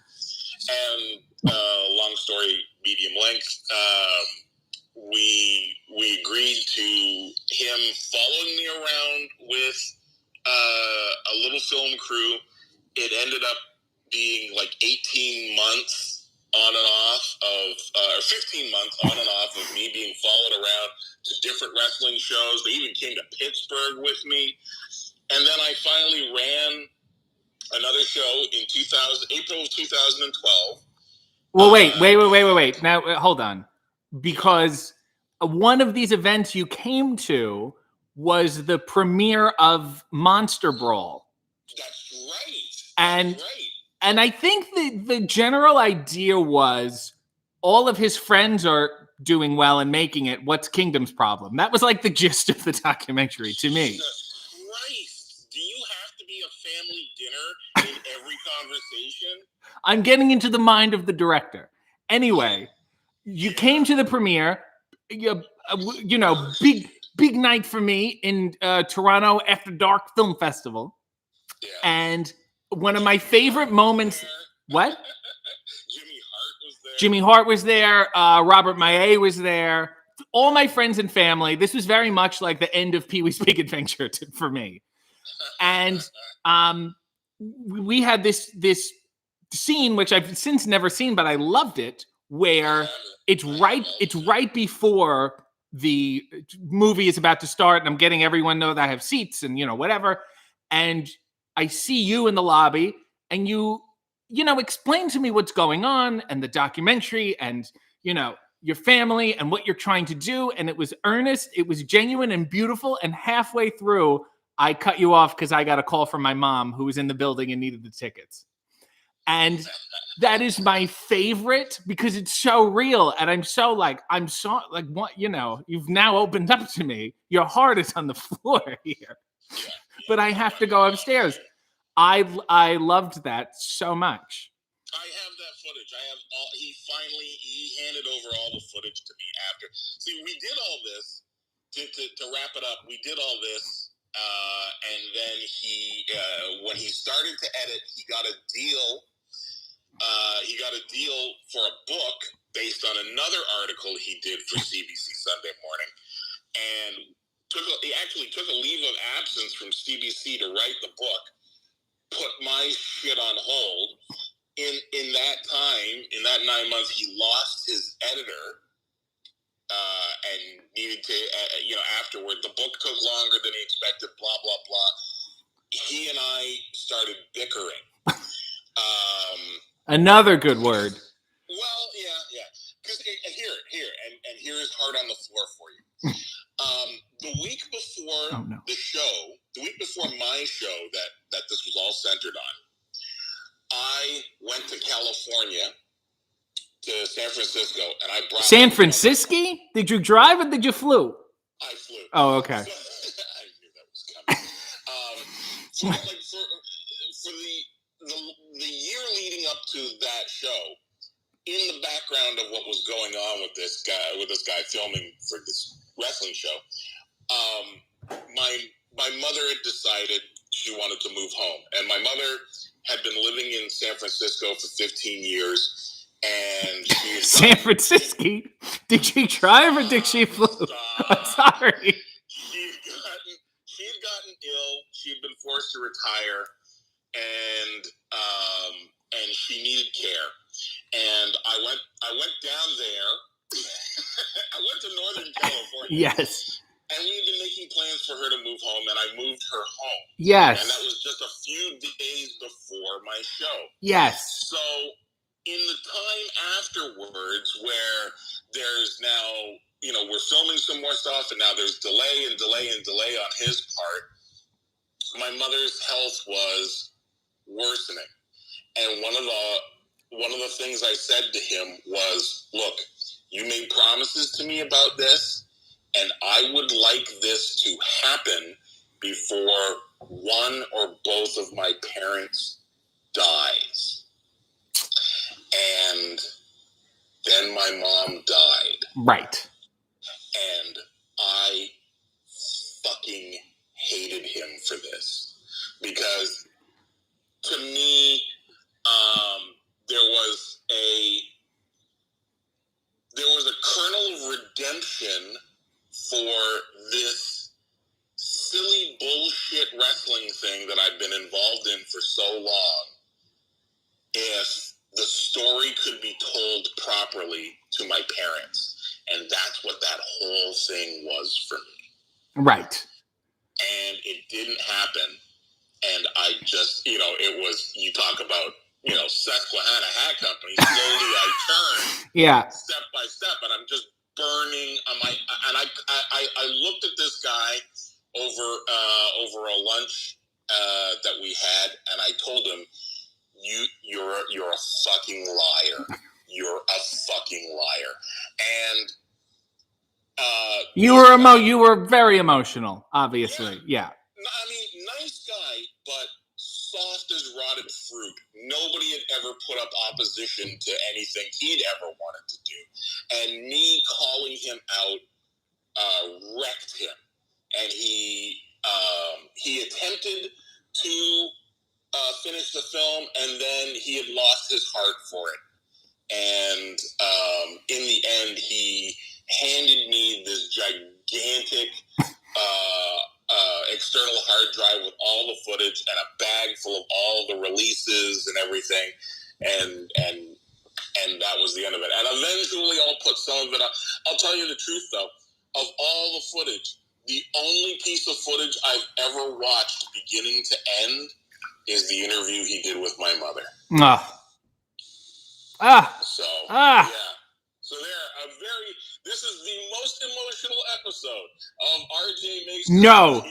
And long story, medium length, we agreed to him following me around with a little film crew. It ended up being like 18 months on and off or 15 months on and off of me being followed around to different wrestling shows. They even came to Pittsburgh with me. And then I finally ran another show in April of 2012. Well, wait. Now, hold on. Because one of these events you came to was the premiere of Monster Brawl. That's right. And I think the general idea was all of his friends are doing well and making it. What's Kingdom's problem? That was like the gist of the documentary to me. Jesus Christ. Do you have to be a family dinner in every conversation? I'm getting into the mind of the director. Anyway, you came to the premiere, big night for me in Toronto After Dark Film Festival. Yeah. And one of my favorite moments, what? Jimmy Hart was there. Robert Maillet was there. All my friends and family. This was very much like the end of Pee-wee's Big Adventure for me. And we had this scene, which I've since never seen, but I loved it, where it's right before the movie is about to start, and I'm getting everyone know that I have seats and whatever. And I see you in the lobby, and you explain to me what's going on and the documentary and your family and what you're trying to do. And it was earnest, it was genuine and beautiful. And halfway through, I cut you off because I got a call from my mom who was in the building and needed the tickets. And that is my favorite because it's so real. And I'm so what, you've now opened up to me. Your heart is on the floor here, but I have to go upstairs. I loved that so much. I have that footage. I have all. He handed over all the footage to me after. See, we did all this to wrap it up. We did all this, and then he, when he started to edit, he got a deal he got a deal for a book based on another article he did for CBC Sunday Morning, and he actually took a leave of absence from CBC to write the book, put my shit on hold. In that time, in that 9 months, he lost his editor and needed to, afterward. The book took longer than he expected, blah, blah, blah. He and I started bickering. Another good word. Well, yeah. Because and here is hard on the floor for you. The week before the week before my show that this was all centered on, I went to California, to San Francisco, and I brought San Francisco? Did you drive or did you flew? I flew. Oh, okay. So, I knew that was coming. So, like for the year leading up to that show, in the background of what was going on with this guy filming for this wrestling show, my mother had decided she wanted to move home, and my mother had been living in San Francisco for 15 years, and she had San Francisco? Did she drive or did she flew? I'm sorry. She had gotten ill. She had been forced to retire, and she needed care. And I went down there. I went to Northern California. Yes. And we had been making plans for her to move home, and I moved her home. Yes. And that was just a few days before my show. Yes. So in the time afterwards, where there's now, we're filming some more stuff, and now there's delay on his part, my mother's health was worsening. And one of the things I said to him was, look, you made promises to me about this, and I would like this to happen before one or both of my parents dies. And then my mom died. Right. And I fucking hated him for this. Because to me, there was a kernel of redemption for this silly bullshit wrestling thing that I've been involved in for so long, if the story could be told properly to my parents. And that's what that whole thing was for me. Right. And it didn't happen. And I just, it was, you talk about, Susquehanna Hat Company. Slowly I turned step by step, and I'm just burning on I looked at this guy over a lunch that we had, and I told him, you're a fucking liar. You're a fucking liar. And you were very emotional, obviously. Yeah. I mean, nice guy, but soft as rotted fruit. Nobody had ever put up opposition to anything he'd ever wanted to do. And me calling him out wrecked him. And he attempted to finish the film, and then he had lost his heart for it. And in the end, he handed me this gigantic external hard drive with all the footage and a bag full of all the releases and everything, and that was the end of it. And eventually I'll put some of it up. I'll tell you the truth, though. Of all the footage, the only piece of footage I've ever watched beginning to end is the interview he did with my mother. Yeah. So this is the most emotional episode of RJ Makes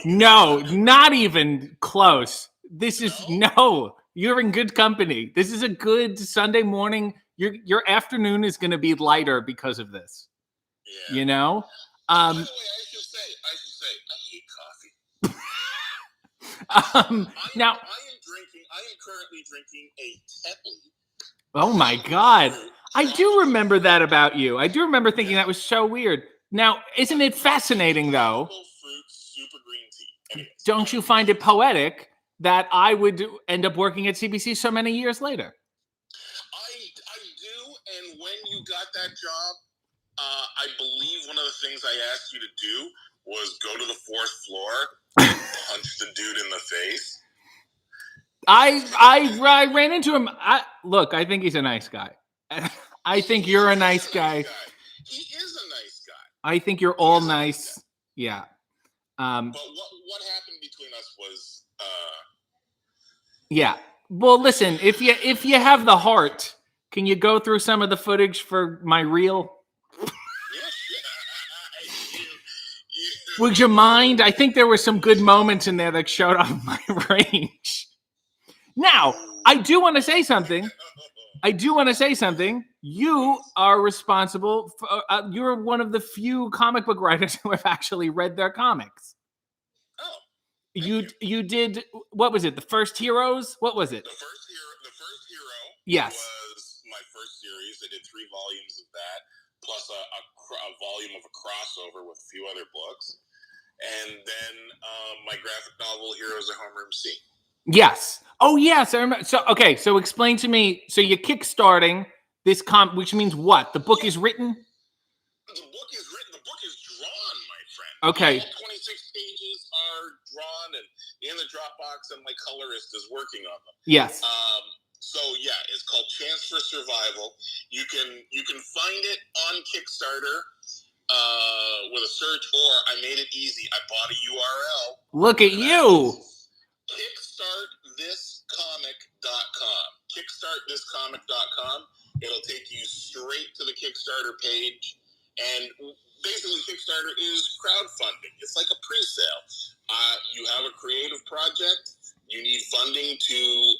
No, not even close. This is you're in good company. This is a good Sunday morning. Your afternoon is going to be lighter because of this. Yeah. By the way, I should say, I hate coffee. Now, I am currently drinking a Tetley. Oh my God. I do remember that about you. I do remember thinking that was so weird. Now, isn't it fascinating, though? Fruit, super green tea. Anyways, don't you find it poetic that I would end up working at CBC so many years later? I when you got that job, I believe one of the things I asked you to do was go to the 4th floor and punch the dude in the face. I ran into him. Look, I think he's a nice guy. I think you're a nice guy. He is a nice guy. I think you're all nice. Yeah. But what happened between us was yeah. Well, listen, if you have the heart, can you go through some of the footage for my reel? Would you mind? I think there were some good moments in there that showed off my range. Now, I do want to say something. You are responsible for, you're one of the few comic book writers who have actually read their comics. Oh. You did, what was it? The First Heroes? What was it? The First Hero yes. was my first series. I did 3 volumes of that, plus a volume of a crossover with a few other books. And then my graphic novel, Heroes of Homeroom C. Yes. Oh, yes. I remember. So, okay. So explain to me. So you're kickstarting this which means what? The book is written? The book is written. The book is drawn, my friend. Okay. All 26 pages are drawn and in the Dropbox, and my colorist is working on them. Yes. So yeah, it's called Chance for Survival. You can find it on Kickstarter with a search, or I made it easy. I bought a URL. Look at you. Kickstartthiscomic.com. Kickstartthiscomic.com. It'll take you straight to the Kickstarter page. And basically, Kickstarter is crowdfunding. It's like a pre-sale. You have a creative project. You need funding to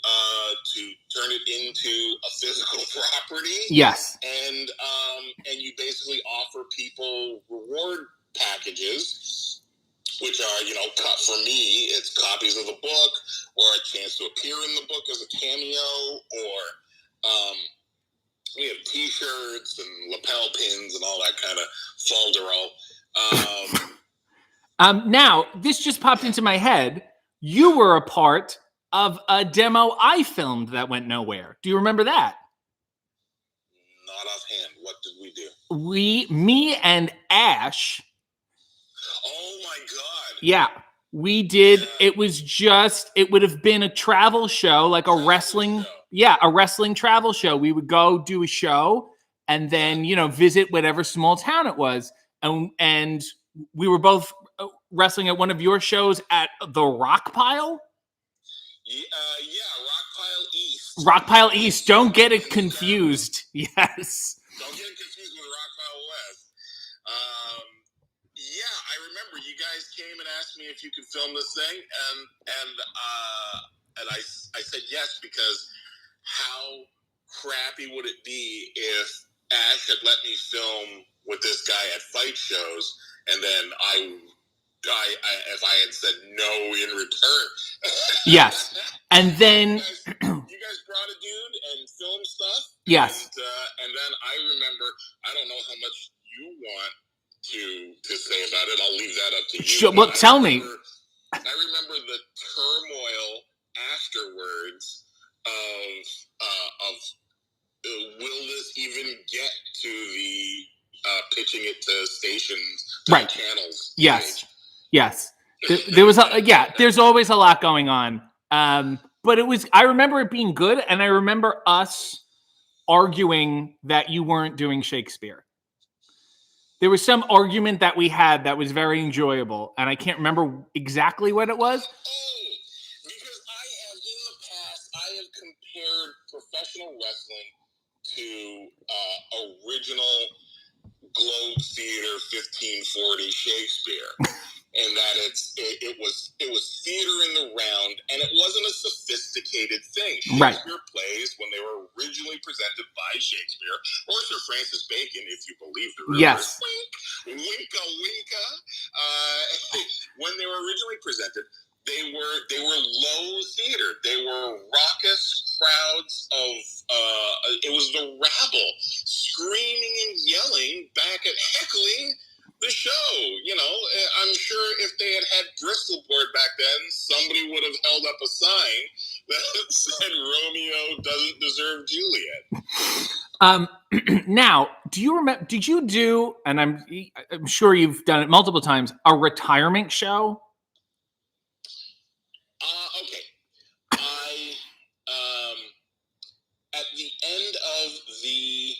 turn it into a physical property. Yes. And you basically offer people reward packages, which are, for me, it's copies of the book or a chance to appear in the book as a cameo, or we have T-shirts and lapel pins and all that kind of falderall. Now, this just popped into my head. You were a part of a demo I filmed that went nowhere. Do you remember that? Not offhand. What did we do? Me and Ash. Oh my God. Yeah, we did. Yeah. It would have been a travel show, like a wrestling travel show. We would go do a show and then, visit whatever small town it was. And we were both wrestling at one of your shows at the Rock Pile. Rock Pile East. Rock Pile East. Don't get it confused. Yes. Don't get it confused with Rock Pile West. I remember you guys came and asked me if you could film this thing, and I said yes, because how crappy would it be if Ash had let me film with this guy at fight shows, and then if I had said no in return. Yes. And then you guys brought a dude and filmed stuff. Yes. And then I remember, I don't know how much you want to say about it. I'll leave that up to you. Sure. Well, tell me. I remember the turmoil afterwards of will this even get to the pitching it to stations, to right? Channels. Yes. Stage. Yes. There was there's always a lot going on. But I remember it being good, and I remember us arguing that you weren't doing Shakespeare. There was some argument that we had that was very enjoyable, and I can't remember exactly what it was. Oh, because in the past, I have compared professional wrestling to original Globe Theater 1540 Shakespeare. And that it was theater in the round, and it wasn't a sophisticated thing. Shakespeare plays, when they were originally presented by Shakespeare or Sir Francis Bacon, if you believe the rumors. Yes. Wink, winka, winka. When they were originally presented, they were low theater. They were raucous crowds of it was the rabble screaming and yelling back at heckling the show. I'm sure if they had Bristol board back then, somebody would have held up a sign that said Romeo doesn't deserve Juliet. Now, do you remember? Did you do? And I'm sure you've done it multiple times. A retirement show. Okay. I at the end of the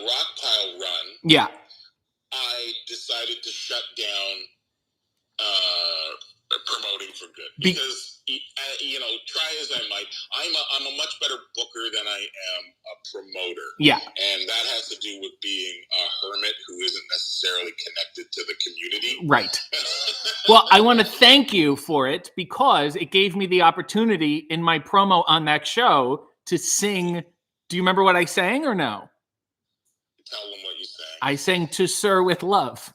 rock pile run, Yeah. I decided to shut down promoting for good because try as I might, I'm a much better booker than I am a promoter. Yeah. And that has to do with being a hermit who isn't necessarily connected to the community. Right. Well, I want to thank you for it because it gave me the opportunity in my promo on that show to sing. Do you remember what I sang or no? Tell them what you sang. I sang "To Sir with Love."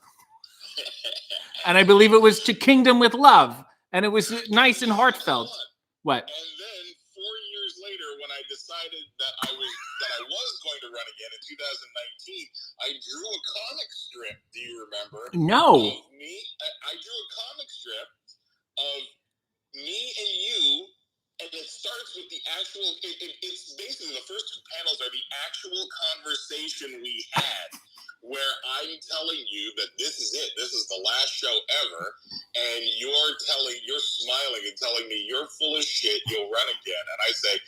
And I believe it was "To Kingdom with Love." And it was nice and heartfelt. What? And then 4 years later, when I decided that I was going to run again in 2019, I drew a comic strip. Do you remember? No. Of me. I drew a comic strip of me and you, and it starts with the actual. It's basically the first two panels are the actual conversation we had, where I'm telling you that this is it. This is the last show ever, and you're smiling and telling me you're full of shit. You'll run again, and I say,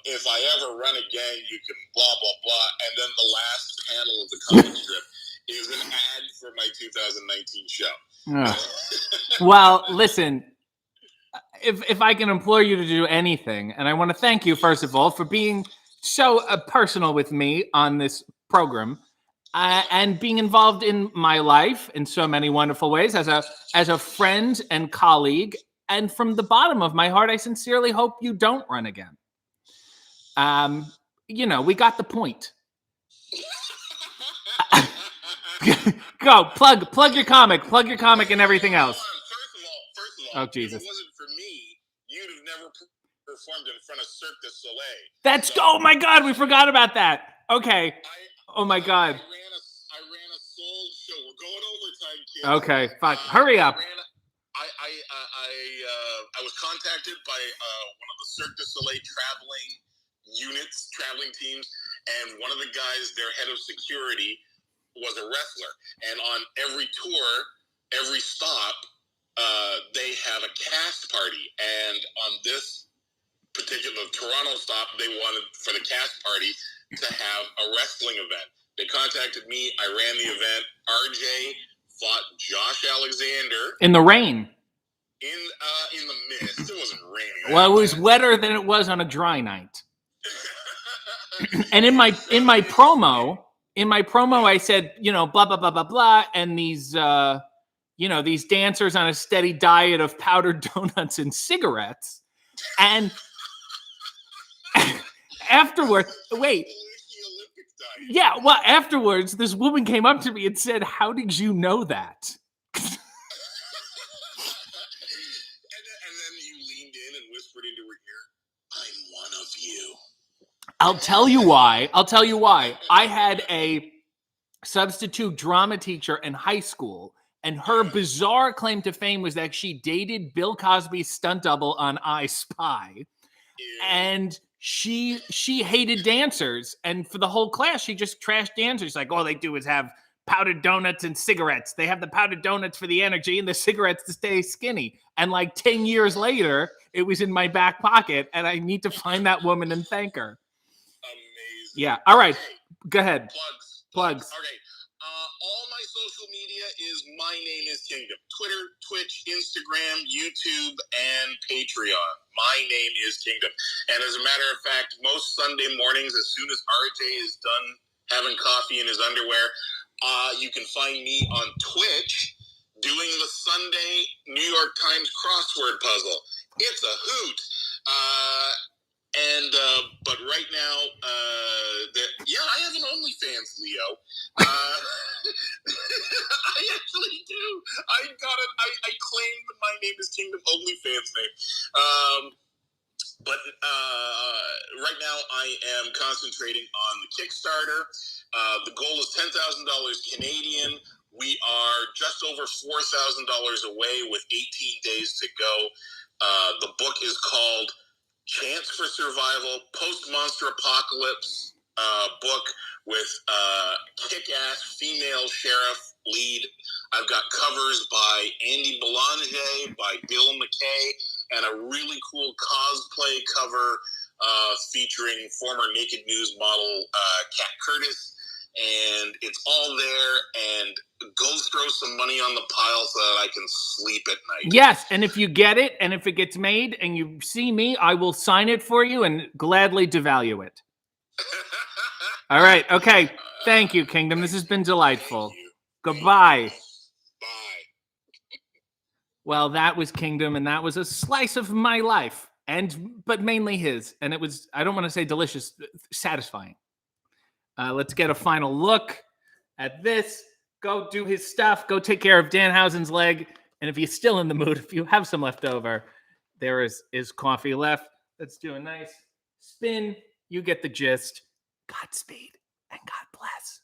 if I ever run again, you can blah blah blah. And then the last panel of the comic strip is an ad for my 2019 show. Well, listen. If I can implore you to do anything, and I want to thank you first of all for being so personal with me on this program. And being involved in my life in so many wonderful ways as a friend and colleague. And from the bottom of my heart, I sincerely hope you don't run again. We got the point. Go plug your comic and everything else. First of all, oh Jesus! If it wasn't for me, you'd have never performed in front of Cirque du Soleil. Oh my God, we forgot about that. Okay. Oh my God. I ran a sold show. We're going overtime, kids. Okay, fuck. Hurry up. I was contacted by one of the Cirque du Soleil traveling teams, and one of the guys, their head of security, was a wrestler. And on every tour, every stop, they have a cast party. And on this particular Toronto stop, they wanted for the cast party to have a wrestling event. They contacted me. I ran the event. RJ fought Josh Alexander in the rain. In the mist. It wasn't raining. Well, it was wetter than it was on a dry night. And in my promo, I said, blah blah blah blah blah, and these these dancers on a steady diet of powdered donuts and cigarettes, and afterwards, afterwards, this woman came up to me and said, "How did you know that?" And then you leaned in and whispered into her ear, "I'm one of you." I'll tell you why. I had a substitute drama teacher in high school, and her bizarre claim to fame was that she dated Bill Cosby's stunt double on I Spy. Ew. And she hated dancers, and for the whole class, she just trashed dancers. Like, all they do is have powdered donuts and cigarettes. They have the powdered donuts for the energy and the cigarettes to stay skinny. And like 10 years later, it was in my back pocket, and I need to find that woman and thank her. Amazing. Yeah. All right. Go ahead. Plugs. Okay. All my social media is My Name is Kingdom. Twitter, Twitch, Instagram, YouTube, and Patreon. My Name is Kingdom. And as a matter of fact, most Sunday mornings, as soon as RJ is done having coffee in his underwear, you can find me on Twitch doing the Sunday New York Times crossword puzzle. It's a hoot. But right now, I have an OnlyFans, Leo. I actually do. I got it. I claimed the My Name is Kingdom OnlyFans name. But right now, I am concentrating on the Kickstarter. The goal is $10,000 Canadian. We are just over $4,000 away with 18 days to go. The book is called Chance for Survival, Post-Monster Apocalypse, book with kick-ass female sheriff lead. I've got covers by Andy Belanger, by Bill McKay, and a really cool cosplay cover featuring former Naked News model Kat Curtis. And it's all there, and go throw some money on the pile so that I can sleep at night. Yes, and if you get it, and if it gets made, and you see me, I will sign it for you and gladly devalue it. All right, okay. Thank you, Kingdom. This has been delightful. Goodbye. Bye. Well, that was Kingdom, and that was a slice of my life, but mainly his. And it was, I don't want to say delicious, satisfying. Let's get a final look at this. Go do his stuff. Go take care of Danhausen's leg. And if you're still in the mood, if you have some left over, there is coffee left. Let's do a nice spin. You get the gist. Godspeed and God bless.